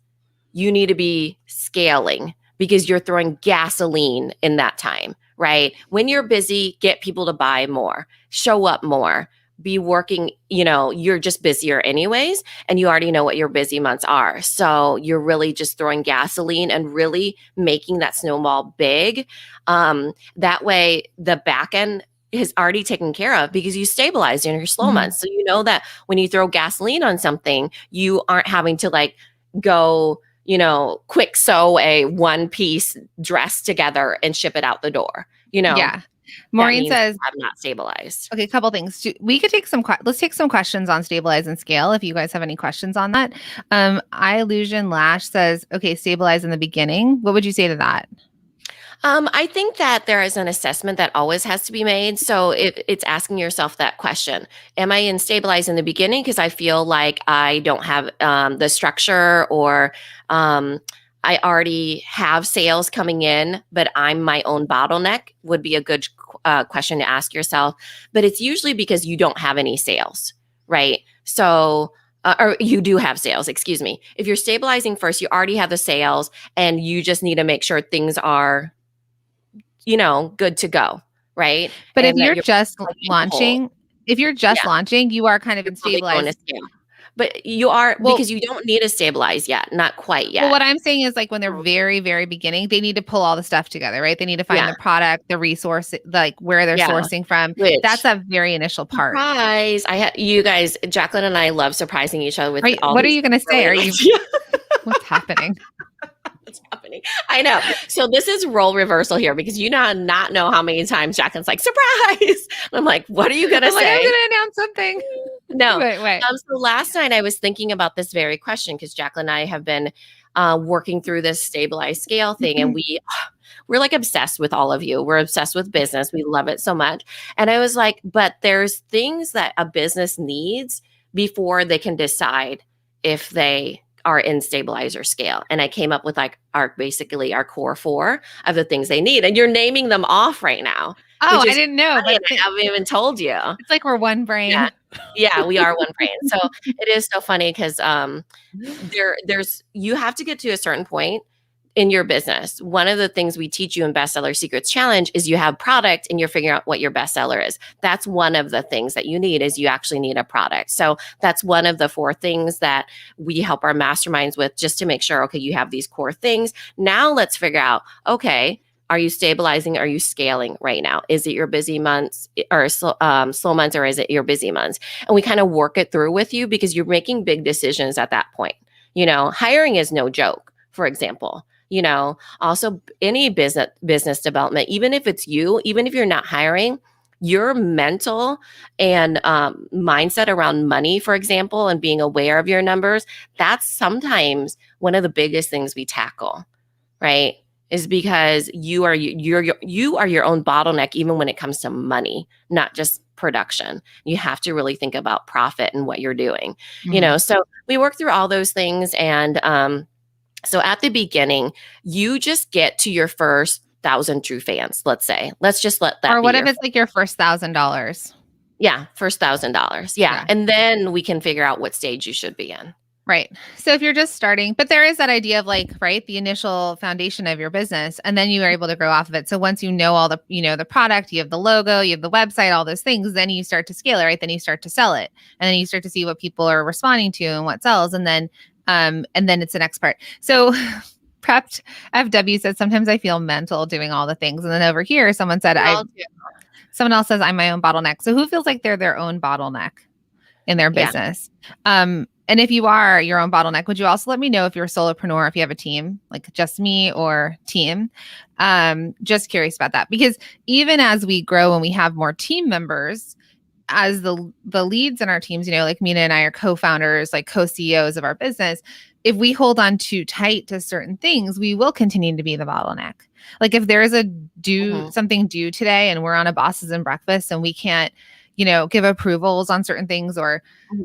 you need to be scaling because you're throwing gasoline in that time, right? When you're busy, get people to buy more, show up more. Be working, you're just busier anyways, and you already know what your busy months are. So you're really just throwing gasoline and really making that snowball big. That way the back end is already taken care of because you stabilized in your slow months. So you know that when you throw gasoline on something, you aren't having to like go, quick sew a 1-piece dress together and ship it out the door, Yeah. Maureen says, I'm not stabilized. Okay, a couple things. We could take let's take some questions on stabilize and scale if you guys have any questions on that. Illusion Lash says, okay, stabilize in the beginning. What would you say to that? I think that there is an assessment that always has to be made. So it's asking yourself that question. Am I in stabilize in the beginning because I feel like I don't have the structure or I already have sales coming in, but I'm my own bottleneck would be a good question to ask yourself. But it's usually because you don't have any sales, right? So, or you do have sales, excuse me. If you're stabilizing first, you already have the sales and you just need to make sure things are, good to go, right? But if And that you're you're just plugging a hole. launching, you are kind of You're in probably going to stabilized. scale. But you are Well, because you don't need to stabilize yet, not quite Well, yet. what I'm saying is like when they're Mhm. very, very beginning, they need to pull all the stuff together, right? They need to find Yeah, the product, the resource, like where they're yeah. sourcing from. That's Which a very initial part. surprise! I had you guys, Jacqueline and I love surprising each other with all What are these you going to say? really Are nice you, what's happening? what's happening. I know. So this is role reversal here because you not know how many times Jacqueline's like, surprise. And I'm like, what are you gonna I'm like, I'm say? going to announce something. No. Wait. So last night I was thinking about this very question because Jacqueline and I have been working through this stabilized scale thing, and we're like obsessed with all of you. We're obsessed with business. We love it so much. And I was like, but there's things that a business needs before they can decide if they are in stabilizer scale. And I came up with like basically our core 4 of the things they need. And you're naming them off right now, Oh, which I is didn't know, funny, but and I haven't even told you. it's like we're one Yeah. brain. Yeah, we are one brain. So it is so funny because there's you have to get to a certain point in your business. One of the things we teach you in Bestseller Secrets Challenge is you have product and you're figuring out what your bestseller is. That's one of the things that you need is you actually need a product. So that's one of the 4 things that we help our masterminds with just to make sure, okay, you have these core things. Now let's figure out, okay, are you stabilizing? Are you scaling right now? Is it your busy months or slow months, or is it your busy months? And we kind of work it through with you because you're making big decisions at that point. Hiring is no joke, for example. Also any business development, even if it's you, even if you're not hiring, your mental and mindset around money, for example, and being aware of your numbers, that's sometimes one of the biggest things we tackle, right? Is because you are your own bottleneck, even when it comes to money, not just production. You have to really think about profit and what you're doing. So we work through all those things, and so at the beginning, you just get to your first 1,000 true fans, let's say. Let's just let that Or be what if it's like your first $1,000? yeah, first $1,000. Yeah. Yeah. And then we can figure out what stage you should be in. Right. So if you're just starting, but there is that idea of like, right, the initial foundation of your business, and then you are able to grow off of it. So once you know all the, the product, you have the logo, you have the website, all those things, then you start to scale it, right? Then you start to sell it. And then you start to see what people are responding to and what sells. And then it's the next part. So Prepped FW said, sometimes I feel mental doing all the things. And then over here, someone said, someone else says I'm my own bottleneck. So who feels like they're their own bottleneck in their business? And if you are your own bottleneck, would you also let me know if you're a solopreneur, if you have a team, like just me or team? Just curious about that, because even as we grow and we have more team members, as the leads in our teams, like Mina and I are co-founders, like co-CEOs of our business. If we hold on too tight to certain things, we will continue to be the bottleneck. Like if there is something due today and we're on a bosses and breakfast and we can't, give approvals on certain things, or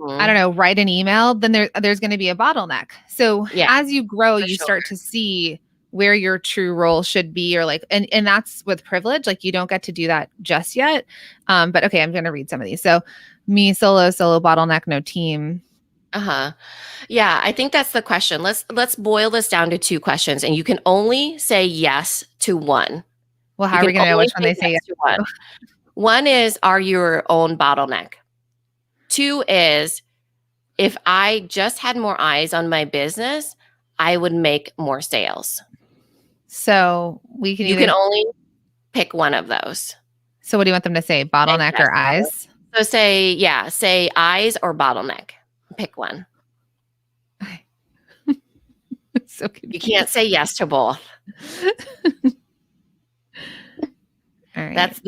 I don't know, write an email, then there's going to be a bottleneck. So as you grow, you start to see where your true role should be, or like, and that's with privilege. Like you don't get to do that just yet. But okay, I'm going to read some of these. So me solo bottleneck, no team. Yeah, I think that's the question. Let's boil this down to 2 questions, and you can only say yes to one. Well, how are we going to know which one they say yes to? One is, are you your own bottleneck? 2 is, if I just had more eyes on my business, I would make more sales. So you can only pick one of those. So what do you want them to say? Bottleneck or eyes? So say eyes or bottleneck. Pick one. So you can't say yes to both. All right.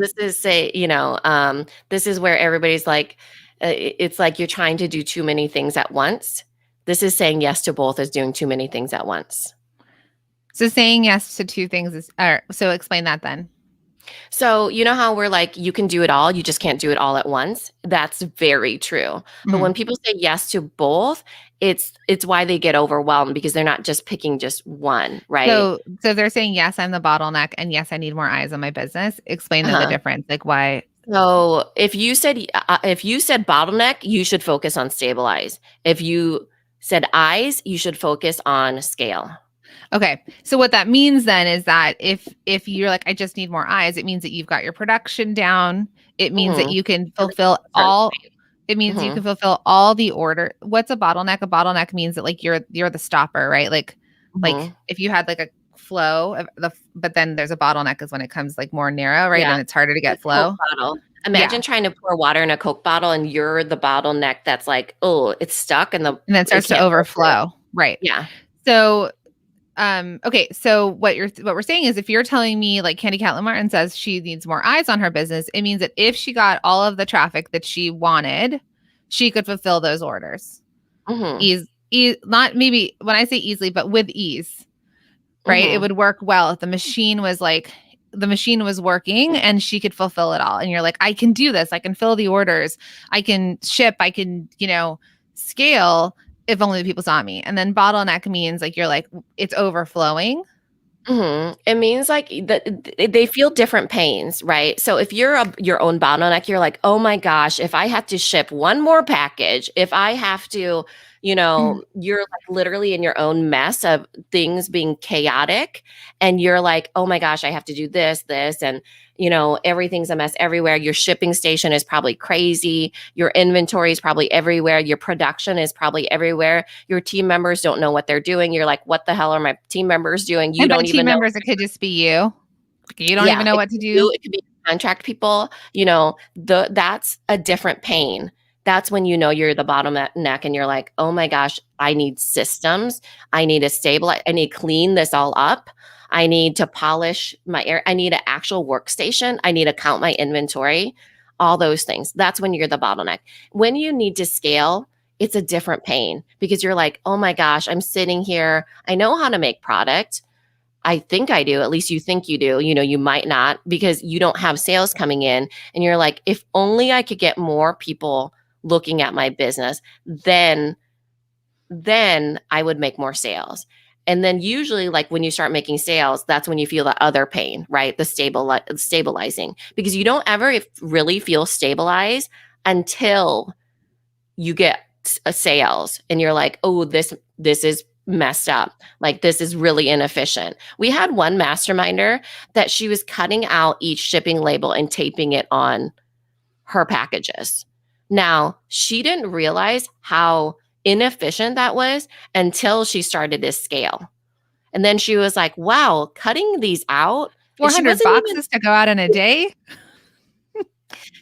This is where everybody's like, it's like you're trying to do too many things at once. This is saying yes to both is doing too many things at once. So saying yes to 2 things is, so explain that then. So, you know how we're like, you can do it all, you just can't do it all at once? That's very true. But Mhm. when people say yes to both, it's why they get overwhelmed because they're not just picking just one, right? So they're saying, yes, I'm the bottleneck, and yes, I need more eyes on my business. Explain though the Uh-huh. difference, like why. So, if you said bottleneck, you should focus on stabilize. If you said eyes, you should focus on scale. Okay. So what that means then is that if you're like, I just need more eyes, it means that you've got your production down. It means that Mhm. you can Everything's fulfill a certain all point. it means you can Mhm. fulfill all the order. What's a bottleneck? A bottleneck means that like you're the stopper, right? Like Mhm. if you had like a flow of but then there's a bottleneck is when it comes like more narrow, right? Yeah. And it's harder to The get Coke flow. bottle. Yeah. Imagine trying to pour water in a Coke bottle and you're the bottleneck that's like, "Oh, it's stuck and And then it it starts to can't go through." overflow. Right. Yeah. So okay, so what we're saying is if you're telling me like Candy Cat Martin says she needs more eyes on her business, it means that if she got all of the traffic that she wanted, she could fulfill those orders. Mhm. Not maybe when I say easily, but with ease, right? It Mhm. would work well if the machine was working and she could fulfill it all. And you're like, I can do this. I can fill the orders. I can ship. I can, scale if only the people saw me. And then bottleneck means like you're like, it's overflowing. Mhm. It means like they feel different pains, right? So if you're your own bottleneck, you're like, "Oh my gosh, if I have to ship one more package, if I have to, you're like literally in your own mess of things being chaotic and you're like, "Oh my gosh, I have to do this and everything's a mess everywhere. Your shipping station is probably crazy. Your inventory is probably everywhere. Your production is probably everywhere. Your team members don't know what they're doing. You're like, what the hell are my team members doing? You And by don't team even know. members, it could just be you. You don't Yeah, even know it what could to be do. you, it could be contract people, that's a different pain. That's when you know you're the bottleneck and you're like, oh my gosh, I need systems. I need to stabilize, I need to clean this all up. I need to polish my air. I need an actual workstation. I need to count my inventory, all those things. That's when you're the bottleneck. When you need to scale, it's a different pain because you're like, oh my gosh, I'm sitting here. I know how to make product. I think I do. At least you think you do. You might not because you don't have sales coming in. And you're like, if only I could get more people looking at my business, then I would make more sales. And then usually like when you start making sales, that's when you feel the other pain, right? The stabilizing because you don't ever really feel stabilized until you get a sales and you're like, oh, this is messed up. Like this is really inefficient. We had one masterminder that she was cutting out each shipping label and taping it on her packages. Now, she didn't realize how inefficient that was until she started to scale. And then she was like, wow, cutting these out. And 400 boxes to go out in a day.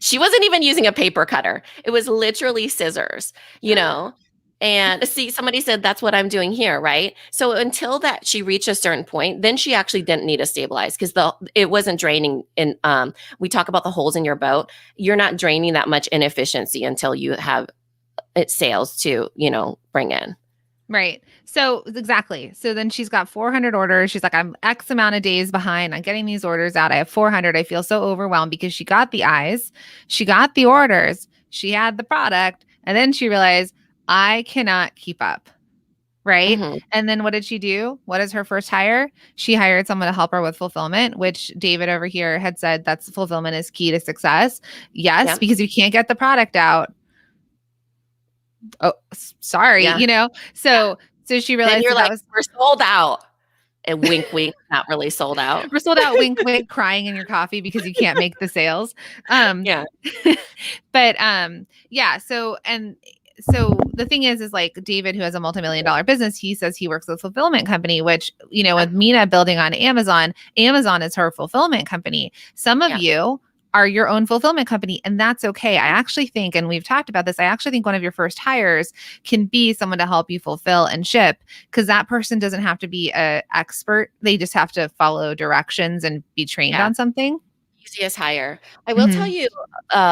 she wasn't even using a paper cutter. It was literally scissors, you know? And see, somebody said that's what I'm doing here, right? So until that she reached a certain point, then she actually didn't need to stabilize because it wasn't draining. And we talk about the holes in your boat. You're not draining that much inefficiency until you have it sales to, bring in. Right. So exactly. So then she's got 400 orders. She's like, I'm X amount of days behind on getting these orders out. I have 400. I feel so overwhelmed because she got the eyes, she got the orders, she had the product, and then she realized I cannot keep up. Right. Mhm. And then what did she do? What is her first hire? She hired someone to help her with fulfillment, which David over here had said that's fulfillment is key to success. Yes, Yeah. because you can't get the product out. Oh, sorry, Yeah. So she Then realized you're that that like, was we're sold out. And wink, wink, not really sold out. we're sold out, wink, wink, crying in your coffee because you can't make the sales. Um, Yeah. but yeah. So the thing is like David, who has a multi-million dollar business, he says he works with a fulfillment company, which with Mina building on Amazon, Amazon is her fulfillment company. Some of Yeah. you are your own fulfillment company, and that's okay. I actually think, and we've talked about this, I actually think one of your first hires can be someone to help you fulfill and ship, because that person doesn't have to be an expert. They just have to follow directions and be trained Yeah. on something. easiest hire. I will tell Mhm. you,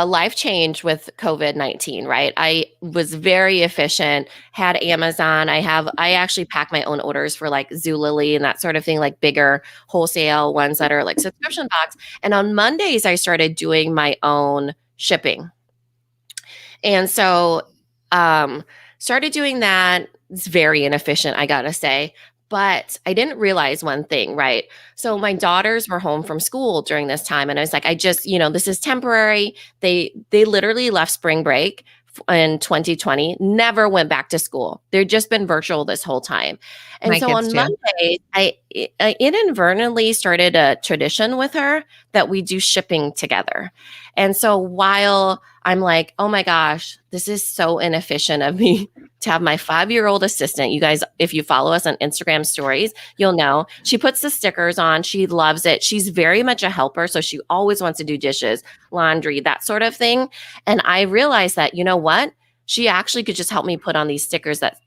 life changed with COVID-19, right? I was very efficient, had Amazon. I actually pack my own orders for like Zulily and that sort of thing, like bigger wholesale ones that are like subscription box. And on Mondays, I started doing my own shipping. And so, um, started doing that. It's very inefficient, I gotta say. But I didn't realize one thing, right? So my daughters were home from school during this time, and I was like, I just, this is temporary. They literally left spring break in 2020, never went back to school. They've just been virtual this whole time. And My so kids on too. Monday, I inadvertently started a tradition with her that we do shipping together. And so while I'm like, oh my gosh, this is so inefficient of me to have my 5-year-old assistant. You guys, if you follow us on Instagram stories, you'll know she puts the stickers on. She loves it. She's very much a helper. So she always wants to do dishes, laundry, that sort of thing. And I realized that, you know what? She actually could just help me put on these stickers that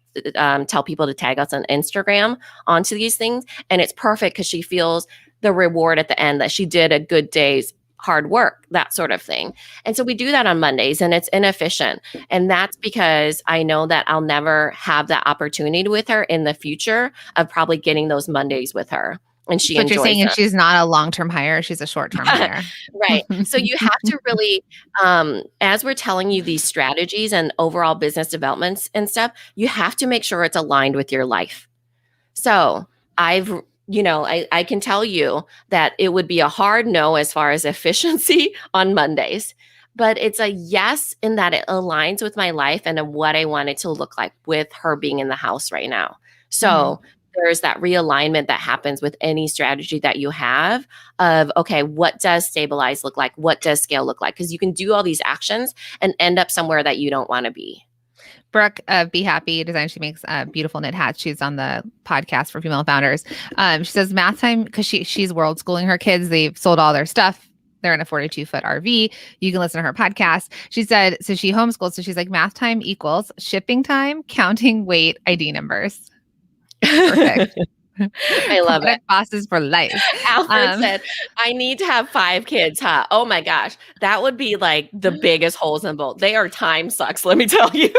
tell people to tag us on Instagram onto these things. And it's perfect because she feels the reward at the end that she did a good day's hard work, that sort of thing. And so we do that on Mondays and it's inefficient. And that's because I know that I'll never have that opportunity with her in the future of probably getting those Mondays with her. And she So what you're enjoys saying is them. she's not a long-term hire, she's a short-term hire. Right. So you have to really, as we're telling you these strategies and overall business developments and stuff, you have to make sure it's aligned with your life. So I can tell you that it would be a hard no as far as efficiency on Mondays, but it's a yes in that it aligns with my life and what I want it to look like with her being in the house right now. So there's that realignment that happens with any strategy that you have of, okay, what does stabilize look like? What does scale look like? Because you can do all these actions and end up somewhere that you don't want to be. Brooke of Be Happy Design, she makes beautiful knit hats. She's on the podcast for female founders. She says math time, because she's world schooling her kids. They've sold all their stuff. They're in a 42-foot RV. You can listen to her podcast. She said, so she homeschooled. So she's like, math time equals shipping time, counting weight, ID numbers. Perfect. I love it. Bosses for life. Alfred said, I need to have 5 kids, huh? Oh my gosh. That would be like the biggest holes in the boat. They are time sucks, let me tell you.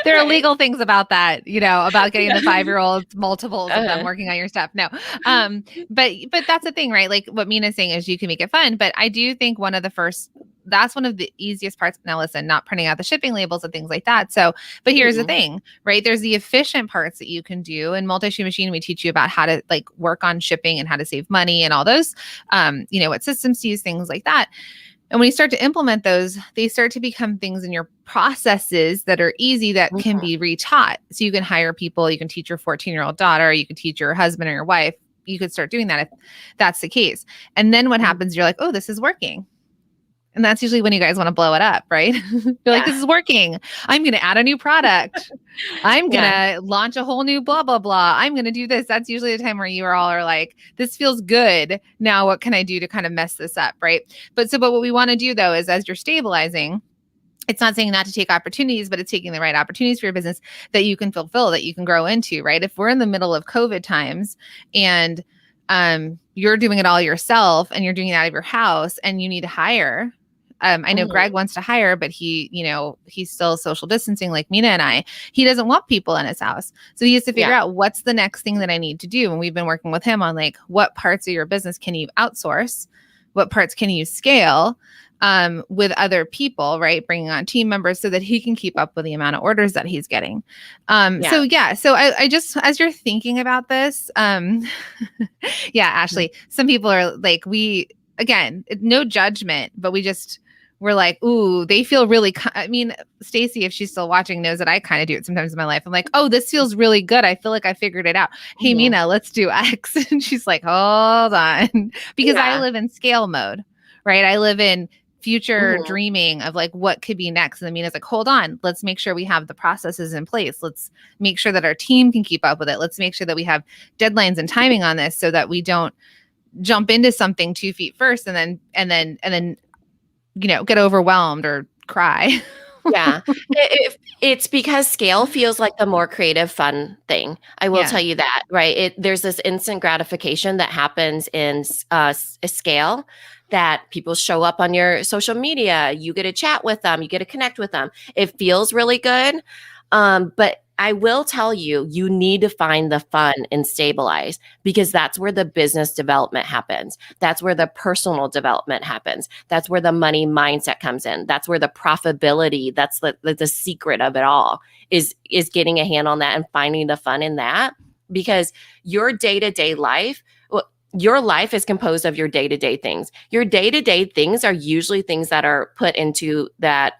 There are legal things about that, about getting the 5-year-olds, multiples of them working on your stuff. No. But that's the thing, right? Like what Mina's saying is you can make it fun. But I do think that's one of the easiest parts. Now, listen, not printing out the shipping labels and things like that. So, but here's the thing, right? There's the efficient parts that you can do. In Multi-Stream Machine, we teach you about how to like work on shipping and how to save money and all those, what systems to use, things like that. And when you start to implement those, they start to become things in your processes that are easy that can be retaught. So you can hire people, you can teach your 14-year-old daughter, you can teach your husband or your wife. You could start doing that if that's the case. And then what happens? You're like, oh, this is working. And that's usually when you guys want to blow it up, right? You're like, this is working. I'm going to add a new product. I'm going to launch a whole new blah, blah, blah. I'm going to do this. That's usually the time where you all are like, this feels good. Now, what can I do to kind of mess this up, right? But what we want to do, though, is as you're stabilizing, it's not saying not to take opportunities, but it's taking the right opportunities for your business that you can fulfill, that you can grow into, right? If we're in the middle of COVID times and you're doing it all yourself and you're doing it out of your house and you need to hire, I know Greg wants to hire, but he's still social distancing like Mina and I. He doesn't want people in his house. So he has to figure out what's the next thing that I need to do. And we've been working with him on like, what parts of your business can you outsource? What parts can you scale with other people, right? Bringing on team members so that he can keep up with the amount of orders that he's getting. So I just, as you're thinking about this, Ashley, some people are like, again, no judgment, but we're like, ooh, they feel really, Stacy, if she's still watching, knows that I kind of do it sometimes in my life. I'm like, oh, this feels really good. I feel like I figured it out. Hey, Mina, let's do X. And she's like, hold on, because I live in scale mode, right? I live in future dreaming of like what could be next. And Mina's like, hold on, let's make sure we have the processes in place. Let's make sure that our team can keep up with it. Let's make sure that we have deadlines and timing on this so that we don't jump into something 2 feet first and then get overwhelmed or cry. Yeah. It's because scale feels like the more creative, fun thing. I will Yeah. tell you that, right? There's this instant gratification that happens in scale, that people show up on your social media. You get to chat with them, you get to connect with them. It feels really good. But I will tell you, you need to find the fun and stabilize, because that's where the business development happens. That's where the personal development happens. That's where the money mindset comes in. That's where the profitability, that's the secret of it all, is getting a hand on that and finding the fun in that. Because your day-to-day life, well, your life is composed of your day-to-day things. Your day-to-day things are usually things that are put into that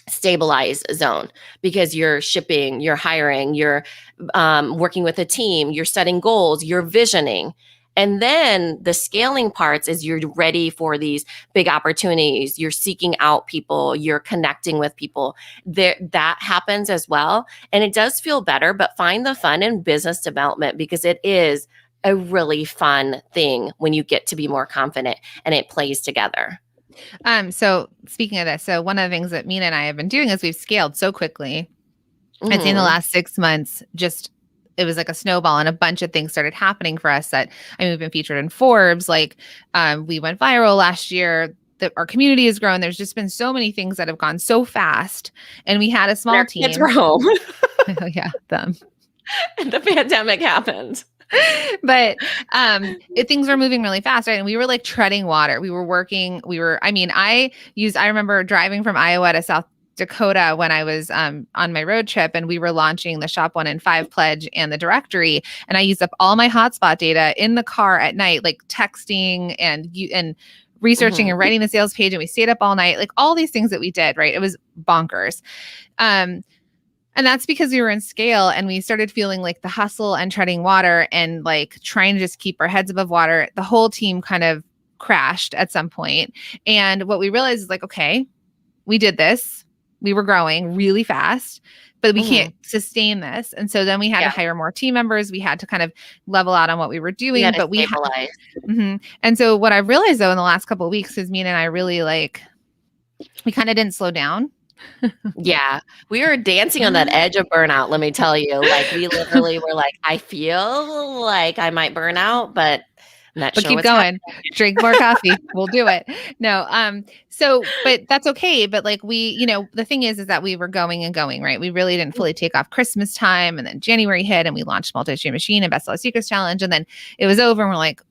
stabilize zone, because you're shipping, you're hiring, you're working with a team, you're setting goals, you're visioning. And then the scaling parts is you're ready for these big opportunities, you're seeking out people, you're connecting with people. That happens as well. And it does feel better, but find the fun in business development, because it is a really fun thing when you get to be more confident and it plays together. So speaking of this, so one of the things that Mina and I have been doing is we've scaled so quickly. I'd say in the last 6 months, just it was like a snowball, and a bunch of things started happening for us that, I mean, we've been featured in Forbes, like we went viral last year. Our community has grown. There's just been so many things that have gone so fast, and we had a small team. Kids were home. Yeah, them. And the pandemic happened. But things were moving really fast, right? And we were like treading water. I remember driving from Iowa to South Dakota when I was on my road trip, and we were launching the Shop 1 in 5 pledge and the directory. And I used up all my hotspot data in the car at night, like texting and researching and writing the sales page. And we stayed up all night, like all these things that we did, right? It was bonkers. And that's because we were in scale, and we started feeling like the hustle and treading water and like trying to just keep our heads above water. The whole team kind of crashed at some point. And what we realized is like, okay, we did this. We were growing really fast, but we can't sustain this. And so then we had to hire more team members. We had to kind of level out on what we were doing, but we stabilize. And so what I've realized though in the last couple of weeks is Mina and I really we kind of didn't slow down. Yeah, we were dancing on that edge of burnout, let me tell you. Like, we literally were like, I feel like I might burn out, but I'm not sure. But keep going. Drink more coffee. We'll do it. No. But that's okay. But like the thing is that we were going and going, right? We really didn't fully take off Christmas time. And then January hit, and we launched Multi-Stream Machine and Best Seller Secrets Challenge. And then it was over, and we're like,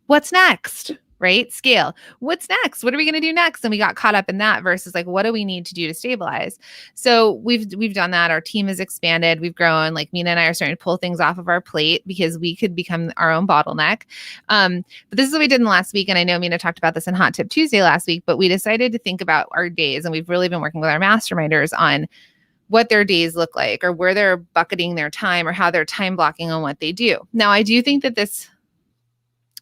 what's next? Right? Scale. What's next? What are we going to do next? And we got caught up in that versus like, what do we need to do to stabilize? So we've done that. Our team has expanded. We've grown. Like, Mina and I are starting to pull things off of our plate because we could become our own bottleneck. But this is what we did in the last week. And I know Mina talked about this in Hot Tip Tuesday last week, but we decided to think about our days. And we've really been working with our masterminders on what their days look like, or where they're bucketing their time, or how they're time blocking on what they do. Now, I do think that this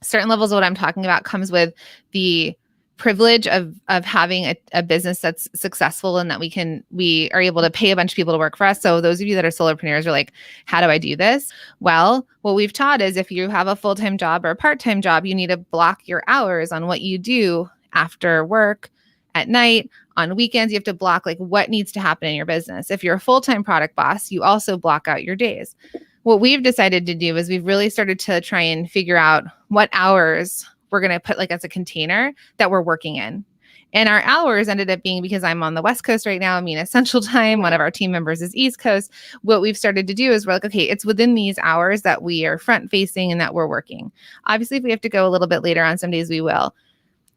certain levels of what I'm talking about comes with the privilege of having a business that's successful, and that we are able to pay a bunch of people to work for us. So those of you that are solopreneurs are like, how do I do this? Well, what we've taught is if you have a full-time job or a part-time job, you need to block your hours on what you do after work, at night, on weekends. You have to block like what needs to happen in your business. If you're a full-time product boss, you also block out your days. What we've decided to do is we've really started to try and figure out what hours we're going to put like as a container that we're working in. And our hours ended up being, because I'm on the West Coast right now, Central Time, one of our team members is East Coast. What we've started to do is we're like, okay, it's within these hours that we are front facing and that we're working. Obviously, if we have to go a little bit later on some days, we will.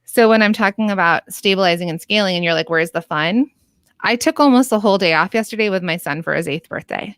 So when I'm talking about stabilizing and scaling and you're like, where's the fun? I took almost the whole day off yesterday with my son for his 8th birthday.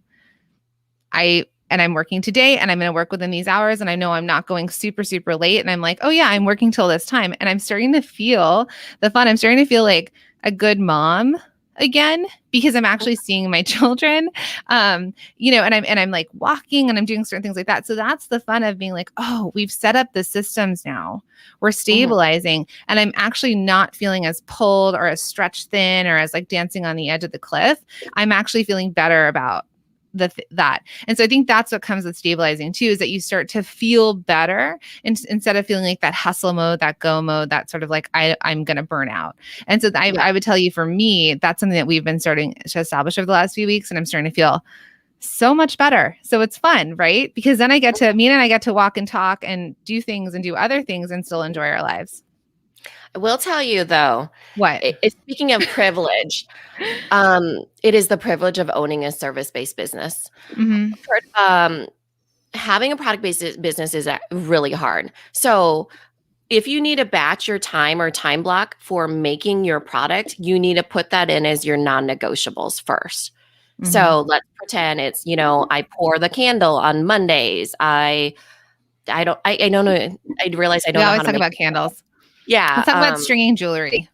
I'm working today, and I'm going to work within these hours, and I know I'm not going super, super late. And I'm like, oh yeah, I'm working till this time. And I'm starting to feel the fun. I'm starting to feel like a good mom again, because I'm actually seeing my children, and I'm like walking and I'm doing certain things like that. So that's the fun of being like, oh, we've set up the systems now. We're stabilizing, and I'm actually not feeling as pulled or as stretched thin or as like dancing on the edge of the cliff. I'm actually feeling better about that. And so I think that's what comes with stabilizing too, is that you start to feel better instead of feeling like that hustle mode, that go mode, that sort of like, I'm going to burn out. And so I would tell you, for me, that's something that we've been starting to establish over the last few weeks. And I'm starting to feel so much better. So it's fun, right? Because then Mina and I get to walk and talk and do things and do other things and still enjoy our lives. I will tell you though, what? Speaking of privilege, it is the privilege of owning a service-based business. Mm-hmm. Having a product-based business is really hard. So if you need to batch your time or time block for making your product, you need to put that in as your non-negotiables first. Mm-hmm. So let's pretend it's, I pour the candle on Mondays. I don't know. I realize I don't know how to talk about candles. Yeah. Let's talk about stringing jewelry.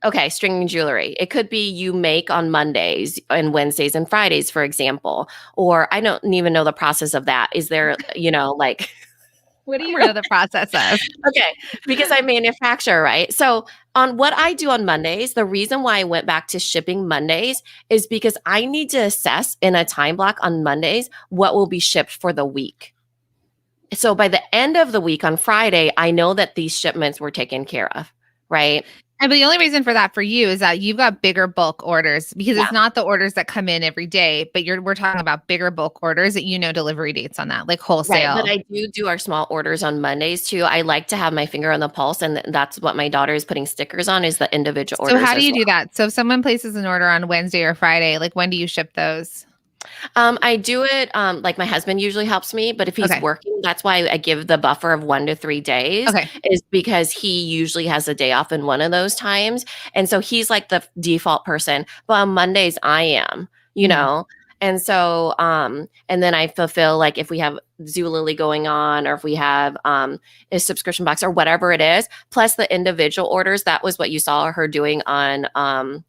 Okay, stringing jewelry. It could be you make on Mondays and Wednesdays and Fridays, for example. Or I don't even know the process of that. Is there, like... What do you know the process of? Okay, because I manufacture, right? So on what I do on Mondays, the reason why I went back to shipping Mondays is because I need to assess in a time block on Mondays what will be shipped for the week. So by the end of the week on Friday, I know that these shipments were taken care of, right? And but the only reason for that for you is that you've got bigger bulk orders, because it's not the orders that come in every day, but we're talking about bigger bulk orders that delivery dates on that, like wholesale. Right, but I do our small orders on Mondays too. I like to have my finger on the pulse, and that's what my daughter is putting stickers on, is the individual orders. So how do you do that? So if someone places an order on Wednesday or Friday, like when do you ship those? I do it, like my husband usually helps me, but if he's working, that's why I give the buffer of 1 to 3 days, is because he usually has a day off in one of those times. And so he's like the default person, but on Mondays I am, And so, and then I fulfill, like if we have Zulily going on, or if we have a subscription box or whatever it is, plus the individual orders. That was what you saw her doing on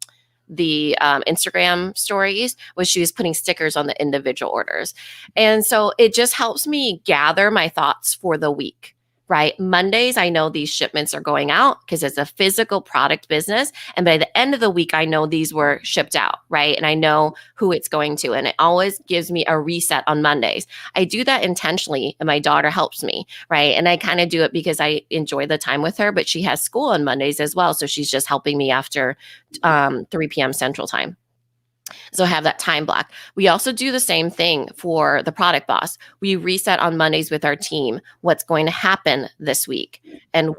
the Instagram stories, was she was putting stickers on the individual orders. And so it just helps me gather my thoughts for the week, right? Mondays, I know these shipments are going out because it's a physical product business. And by the end of the week, I know these were shipped out, right? And I know who it's going to. And it always gives me a reset on Mondays. I do that intentionally, and my daughter helps me, right? And I kind of do it because I enjoy the time with her, but she has school on Mondays as well. So she's just helping me after 3 p.m. Central Time. So have that time block. We also do the same thing for the Product Boss. We reset on Mondays with our team what's going to happen this week, and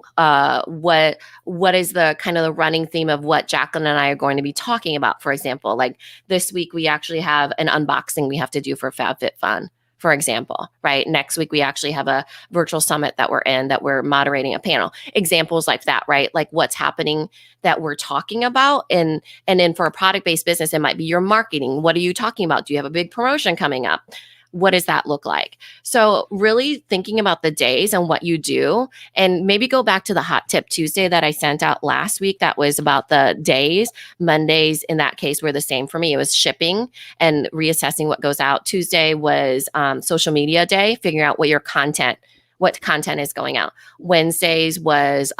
what is the kind of the running theme of what Jacqueline and I are going to be talking about. For example, like this week we actually have an unboxing we have to do for FabFitFun, for example, right? Next week, we actually have a virtual summit that we're moderating a panel. Examples like that, right? Like what's happening that we're talking about. And then for a product-based business, it might be your marketing. What are you talking about? Do you have a big promotion coming up? What does that look like? So really thinking about the days and what you do, and maybe go back to the Hot Tip Tuesday that I sent out last week. That was about the days. Mondays, in that case, were the same for me. It was shipping and reassessing what goes out. Tuesday was social media day, figuring out what content is going out. Wednesdays was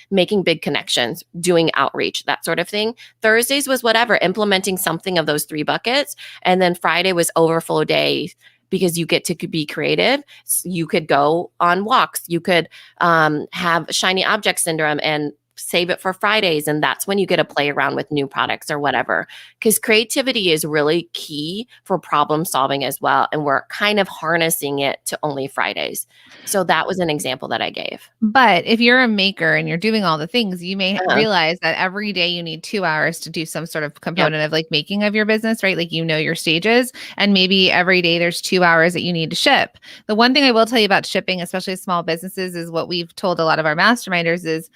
making big connections, doing outreach, that sort of thing. Thursdays was whatever, implementing something of those 3 buckets. And then Friday was overflow day, because you get to be creative. You could go on walks. You could have shiny object syndrome and save it for Fridays. And that's when you get to play around with new products or whatever, because creativity is really key for problem solving as well. And we're kind of harnessing it to only Fridays. So that was an example that I gave. But if you're a maker and you're doing all the things, you may realize that every day you need 2 hours to do some sort of component of like making of your business, right? Like, your stages, and maybe every day there's 2 hours that you need to ship. The one thing I will tell you about shipping, especially small businesses, is what we've told a lot of our masterminders is,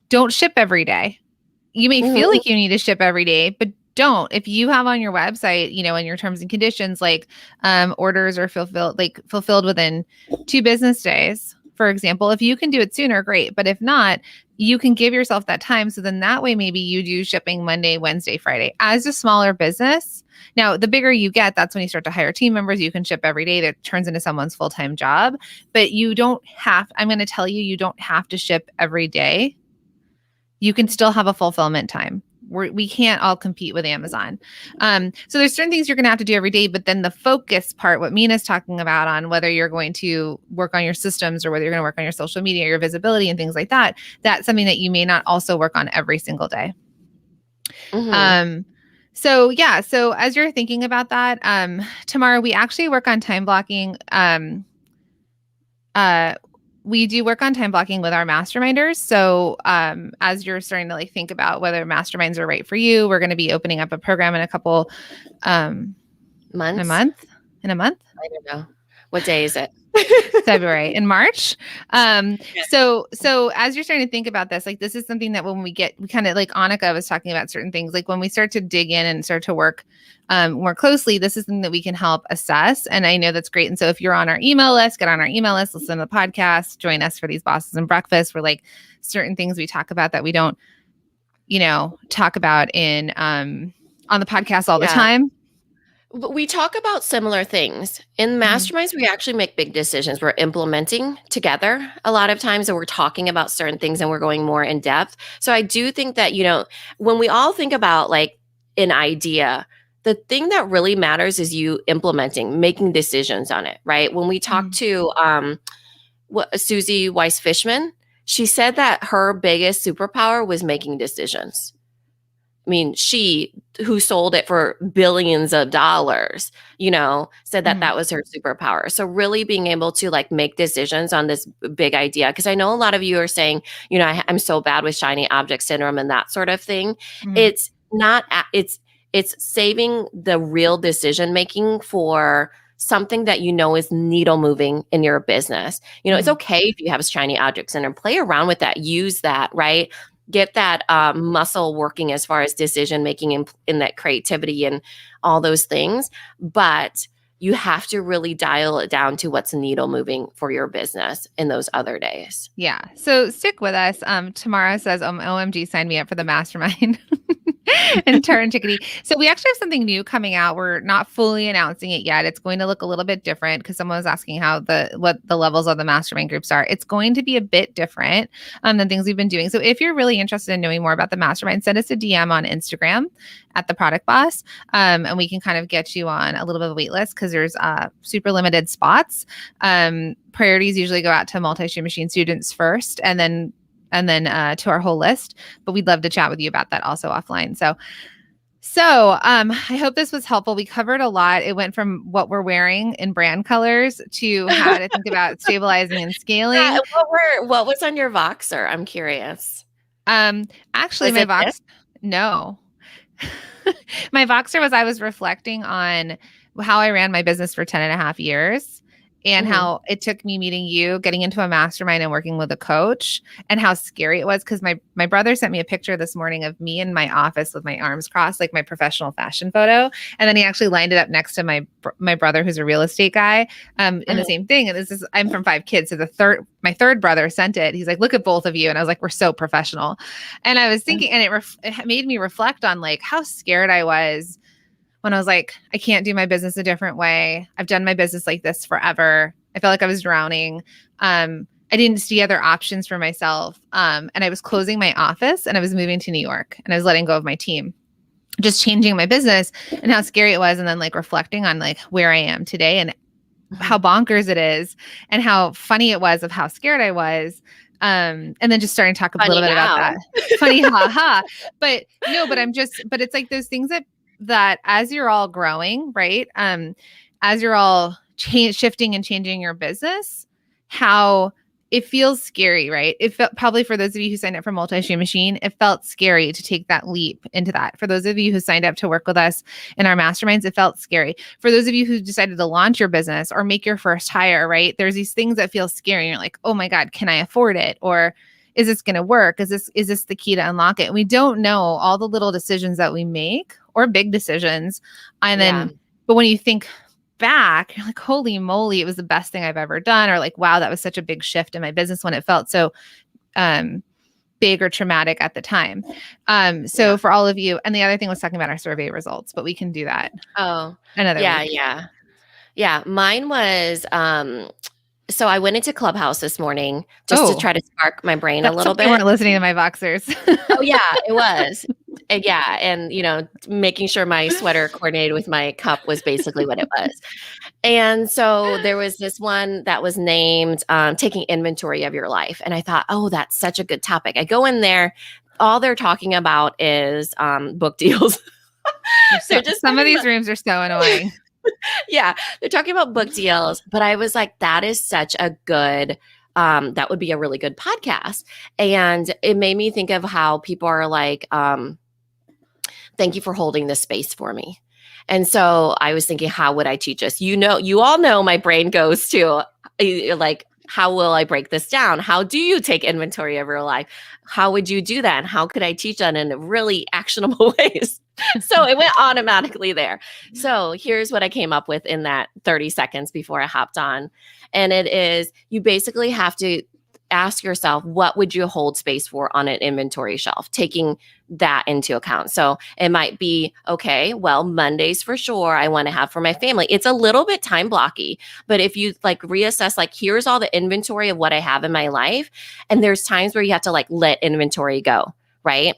don't ship every day. You may feel like you need to ship every day, but don't. If you have on your website, in your terms and conditions, like orders are fulfilled within 2 business days, for example, if you can do it sooner, great. But if not, you can give yourself that time. So then that way, maybe you do shipping Monday, Wednesday, Friday. As a smaller business, now the bigger you get, that's when you start to hire team members. You can ship every day. That turns into someone's full-time job. But I'm going to tell you, you don't have to ship every day. You can still have a fulfillment time. we can't all compete with Amazon. So there's certain things you're going to have to do every day, but then the focus part, what Mina's talking about on whether you're going to work on your systems or whether you're going to work on your social media, your visibility and things like that, that's something that you may not also work on every single day. Mm-hmm. So as you're thinking about that, tomorrow we actually work on time blocking. We do work on time blocking with our masterminders. So as you're starting to think about whether masterminds are right for you, we're going to be opening up a program in a couple months. In a month. I don't know. What day is it? February and March. So as you're starting to think about this, this is something that when we kind of Annika was talking about certain things, when we start to dig in and start to work more closely, this is something that we can help assess. And I know that's great. And so if you're on our email list, get on our email list, listen to the podcast, join us for these Bosses and Breakfast, where certain things we talk about that we don't, talk about in on the podcast all the time. We talk about similar things. In masterminds, we actually make big decisions. We're implementing together a lot of times, and we're talking about certain things and we're going more in depth. So I do think that, when we all think about an idea, the thing that really matters is you implementing, making decisions on it, right? When we talked to Susie Weiss-Fishman, she said that her biggest superpower was making decisions. I mean, she, who sold it for billions of dollars, said that that was her superpower. So really being able to make decisions on this big idea. Because I know a lot of you are saying, I'm so bad with shiny object syndrome and that sort of thing. It's not, it's saving the real decision making for something that is needle moving in your business. It's okay if you have shiny object syndrome, play around with that, use that, right? Get that muscle working as far as decision making in that creativity and all those things. But you have to really dial it down to what's needle moving for your business in those other days. Yeah. So stick with us. Tamara says, OMG, sign me up for the mastermind. And turn chickadee. So we actually have something new coming out. We're not fully announcing it yet. It's going to look a little bit different because someone was asking what the levels of the mastermind groups are. It's going to be a bit different than things we've been doing. So if you're really interested in knowing more about the mastermind, send us a DM on Instagram at the Product Boss, and we can kind of get you on a little bit of a wait list because there's super limited spots. Priorities usually go out to multi-stream machine students first, and then to our whole list, but we'd love to chat with you about that also offline. So I hope this was helpful. We covered a lot. It went from what we're wearing in brand colors to how to think about stabilizing and scaling. Yeah, what was on your Voxer? I'm curious. Actually, my Voxer, no. My Voxer I was reflecting on how I ran my business for 10.5 years. And how it took me meeting you, getting into a mastermind and working with a coach, and how scary it was. Because my brother sent me a picture this morning of me in my office with my arms crossed, my professional fashion photo. And then he actually lined it up next to my brother, who's a real estate guy, in the same thing. And I'm from 5 kids. So my third brother sent it. He's like, look at both of you. And I was like, we're so professional. And I was thinking, and it made me reflect on how scared I was when I was like, I can't do my business a different way. I've done my business like this forever. I felt like I was drowning. I didn't see other options for myself. And I was closing my office and I was moving to New York and I was letting go of my team, just changing my business and how scary it was. And then reflecting on where I am today and how bonkers it is and how funny it was of how scared I was. And then just starting to talk a little bit about that. Funny, haha. But it's those things that as you're all growing, right? As you're all shifting and changing your business, how it feels scary, right? It felt probably for those of you who signed up for Multi-Stream Machine, it felt scary to take that leap into that. For those of you who signed up to work with us in our masterminds, it felt scary. For those of you who decided to launch your business or make your first hire, right? There's these things that feel scary. And you're like, oh my God, can I afford it? Or is this going to work? Is this the key to unlock it? And we don't know all the little decisions that we make or big decisions. And then, but when you think back, you're like, holy moly, it was the best thing I've ever done. Or wow, that was such a big shift in my business when it felt so big or traumatic at the time. For all of you, and the other thing was talking about our survey results, but we can do that. Oh, another week. Yeah. Mine was, so I went into Clubhouse this morning just to try to spark my brain a little bit. You weren't listening to my Voxers. Oh yeah, it was. And yeah, and making sure my sweater coordinated with my cup was basically what it was. And so there was this one that was named taking inventory of your life. And I thought, oh, that's such a good topic. I go in there, all they're talking about is book deals. They're just some of these rooms are so annoying. Yeah, they're talking about book deals, but I was like, that is such a good that would be a really good podcast. And it made me think of how people are like, thank you for holding this space for me. And so I was thinking, how would I teach this? You all know my brain goes to like, how will I break this down? How do you take inventory of your life? How would you do that? And how could I teach that in really actionable ways? So it went automatically there. So here's what I came up with in that 30 seconds before I hopped on. And it is, you basically have to ask yourself, what would you hold space for on an inventory shelf, taking that into account. So it might be, okay, well, Mondays for sure I want to have for my family. It's a little bit time blocky, but if you like reassess, like, here's all the inventory of what I have in my life. And there's times where you have to like let inventory go, right?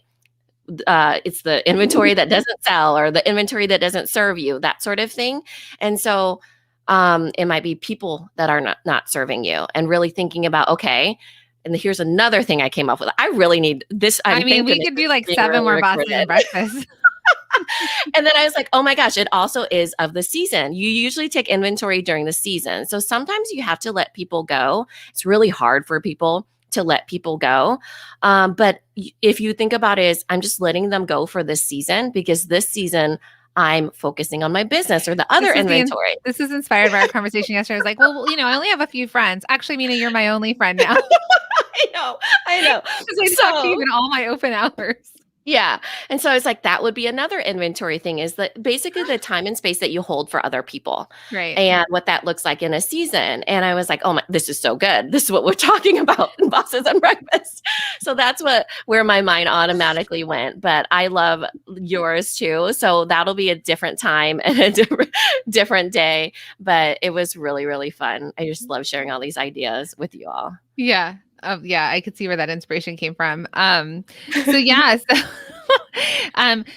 It's the inventory that doesn't sell or the inventory that doesn't serve you, that sort of thing. And so it might be people that are not serving you, and really thinking about, okay, and here's another thing I came up with. I really need this. I mean, we could do like 7 more Boston breakfasts. And then I was like, oh my gosh, it also is of the season. You usually take inventory during the season. So sometimes you have to let people go. It's really hard for people to let people go. But if you think about it as, I'm just letting them go for this season, because this season I'm focusing on my business or the other inventory. This is inspired by our conversation yesterday. I was like, well, I only have a few friends. Actually, Mina, you're my only friend now. I know. Because I talk to you in all my open hours. Yeah. And so I was like, that would be another inventory thing, is that basically the time and space that you hold for other people. Right. And what that looks like in a season. And I was like, oh my, this is so good. This is what we're talking about in Bosses and Breakfast. So that's where my mind automatically went. But I love yours too. So that'll be a different time and a different day. But it was really, really fun. I just love sharing all these ideas with you all. Yeah. Yeah, I could see where that inspiration came from.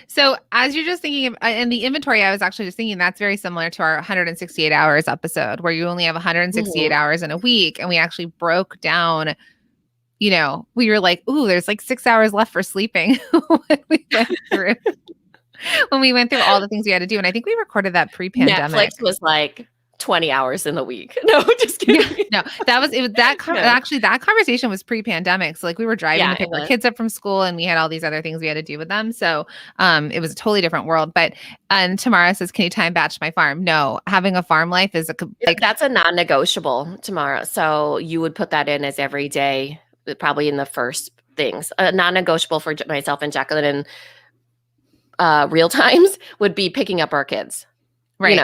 So as you're just thinking of, in the inventory, I was actually just thinking that's very similar to our 168 hours episode, where you only have 168 hours in a week. And we actually broke down, we were like, ooh, there's like 6 hours left for sleeping when we went through all the things we had to do. And I think we recorded that pre-pandemic. Netflix was like 20 hours in the week. No, just kidding. No, actually that conversation was pre-pandemic. So like we were driving to pick our kids up from school, and we had all these other things we had to do with them. So it was a totally different world. But Tamara says, can you time batch my farm? No, having a farm life is that's a non-negotiable, Tamara. So you would put that in as every day, probably in the first things. Non-negotiable for myself and Jacqueline in real times would be picking up our kids. Right.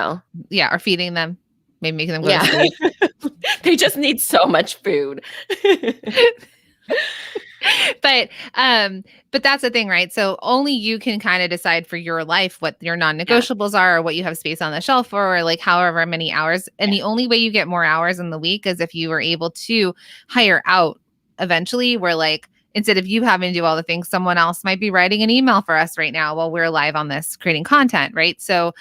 Yeah, or feeding them. Maybe making them go to sleep. They just need so much food. But that's the thing, right? So only you can kind of decide for your life what your non-negotiables are, or what you have space on the shelf for, or like however many hours. And the only way you get more hours in the week is if you are able to hire out eventually, where like, instead of you having to do all the things, someone else might be writing an email for us right now while we're live on this creating content, right? So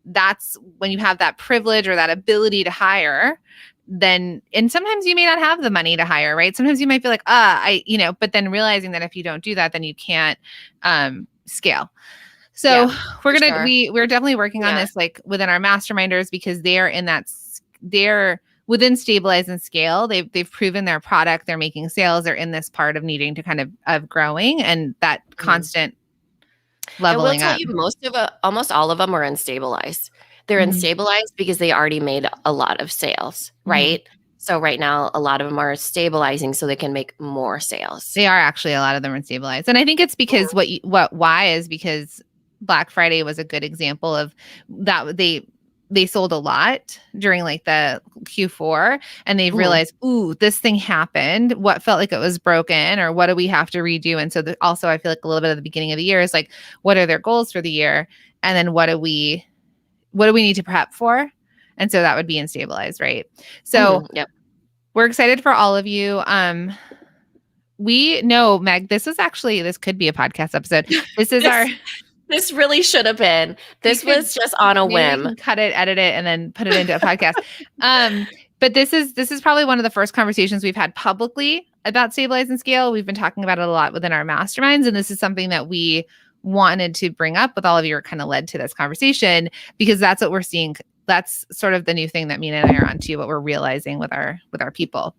that's when you have that privilege or that ability to hire, then, and sometimes you may not have the money to hire, right? Sometimes you might feel like, but then realizing that if you don't do that, then you can't scale. So we're definitely working on this like within our masterminders, because they're within Stabilize and Scale. They've proven their product, they're making sales, they're in this part of needing to kind of growing, and that constant leveling up. Almost all of them are in Stabilize. They're in Stabilize because they already made a lot of sales, right? So right now, a lot of them are stabilizing so they can make more sales. They are actually, a lot of them are stabilized. And I think it's because why is because Black Friday was a good example of that. They sold a lot during like the Q4, and they've realized, ooh, this thing happened. What felt like it was broken, or what do we have to redo? And so also I feel like a little bit at the beginning of the year is like, what are their goals for the year? And then what do we need to prep for? And so that would be in Stabilize, right? So we're excited for all of you. we know, Meg, this could be a podcast episode. This is this really should have been. This was just on a whim. We can cut it, edit it, and then put it into a podcast. But this is probably one of the first conversations we've had publicly about Stabilize and Scale. We've been talking about it a lot within our masterminds, and this is something that we wanted to bring up with all of you, or kind of led to this conversation, because that's what we're seeing. That's sort of the new thing that Mina and I are onto, what we're realizing with our people.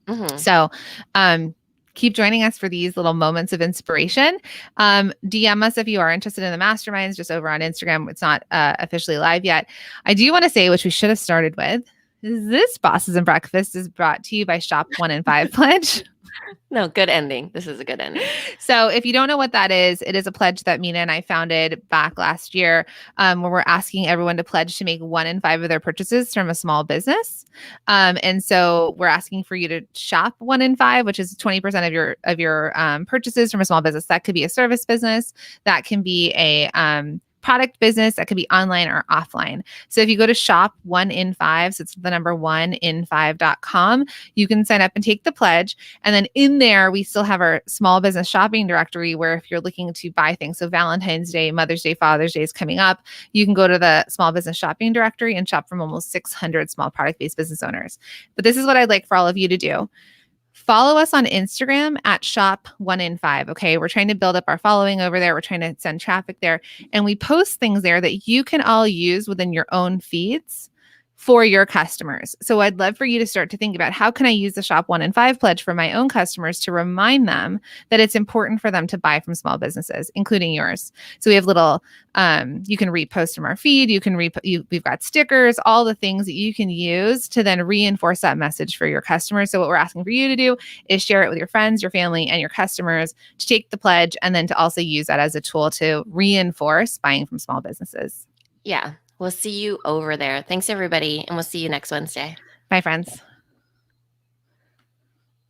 Mm-hmm. So, keep joining us for these little moments of inspiration. DM us if you are interested in the masterminds, just over on Instagram. It's not officially live yet. I do want to say, which we should have started with, this Bosses and Breakfast is brought to you by Shop 1 in 5 Pledge. No, good ending. This is a good ending. So if you don't know what that is, it is a pledge that Mina and I founded back last year, where we're asking everyone to pledge to make 1 in 5 of their purchases from a small business. And so we're asking for you to shop 1 in 5, which is 20% of your purchases from a small business. That could be a service business. That can be a product business, that could be online or offline. So if you go to shop 1 in 5, so it's the number 1in5.com, you can sign up and take the pledge. And then in there, we still have our small business shopping directory, where if you're looking to buy things, so Valentine's Day, Mother's Day, Father's Day is coming up, you can go to the small business shopping directory and shop from almost 600 small product-based business owners. But this is what I'd like for all of you to do. Follow us on Instagram at Shop 1 in 5. Okay. We're trying to build up our following over there. We're trying to send traffic there. And we post things there that you can all use within your own feeds for your customers. So I'd love for you to start to think about, how can I use the Shop 1 in 5 pledge for my own customers to remind them that it's important for them to buy from small businesses, including yours. So we have little, you can repost from our feed. We've got stickers, all the things that you can use to then reinforce that message for your customers. So what we're asking for you to do is share it with your friends, your family, and your customers, to take the pledge and then to also use that as a tool to reinforce buying from small businesses. Yeah. We'll see you over there. Thanks, everybody. And we'll see you next Wednesday. Bye, friends.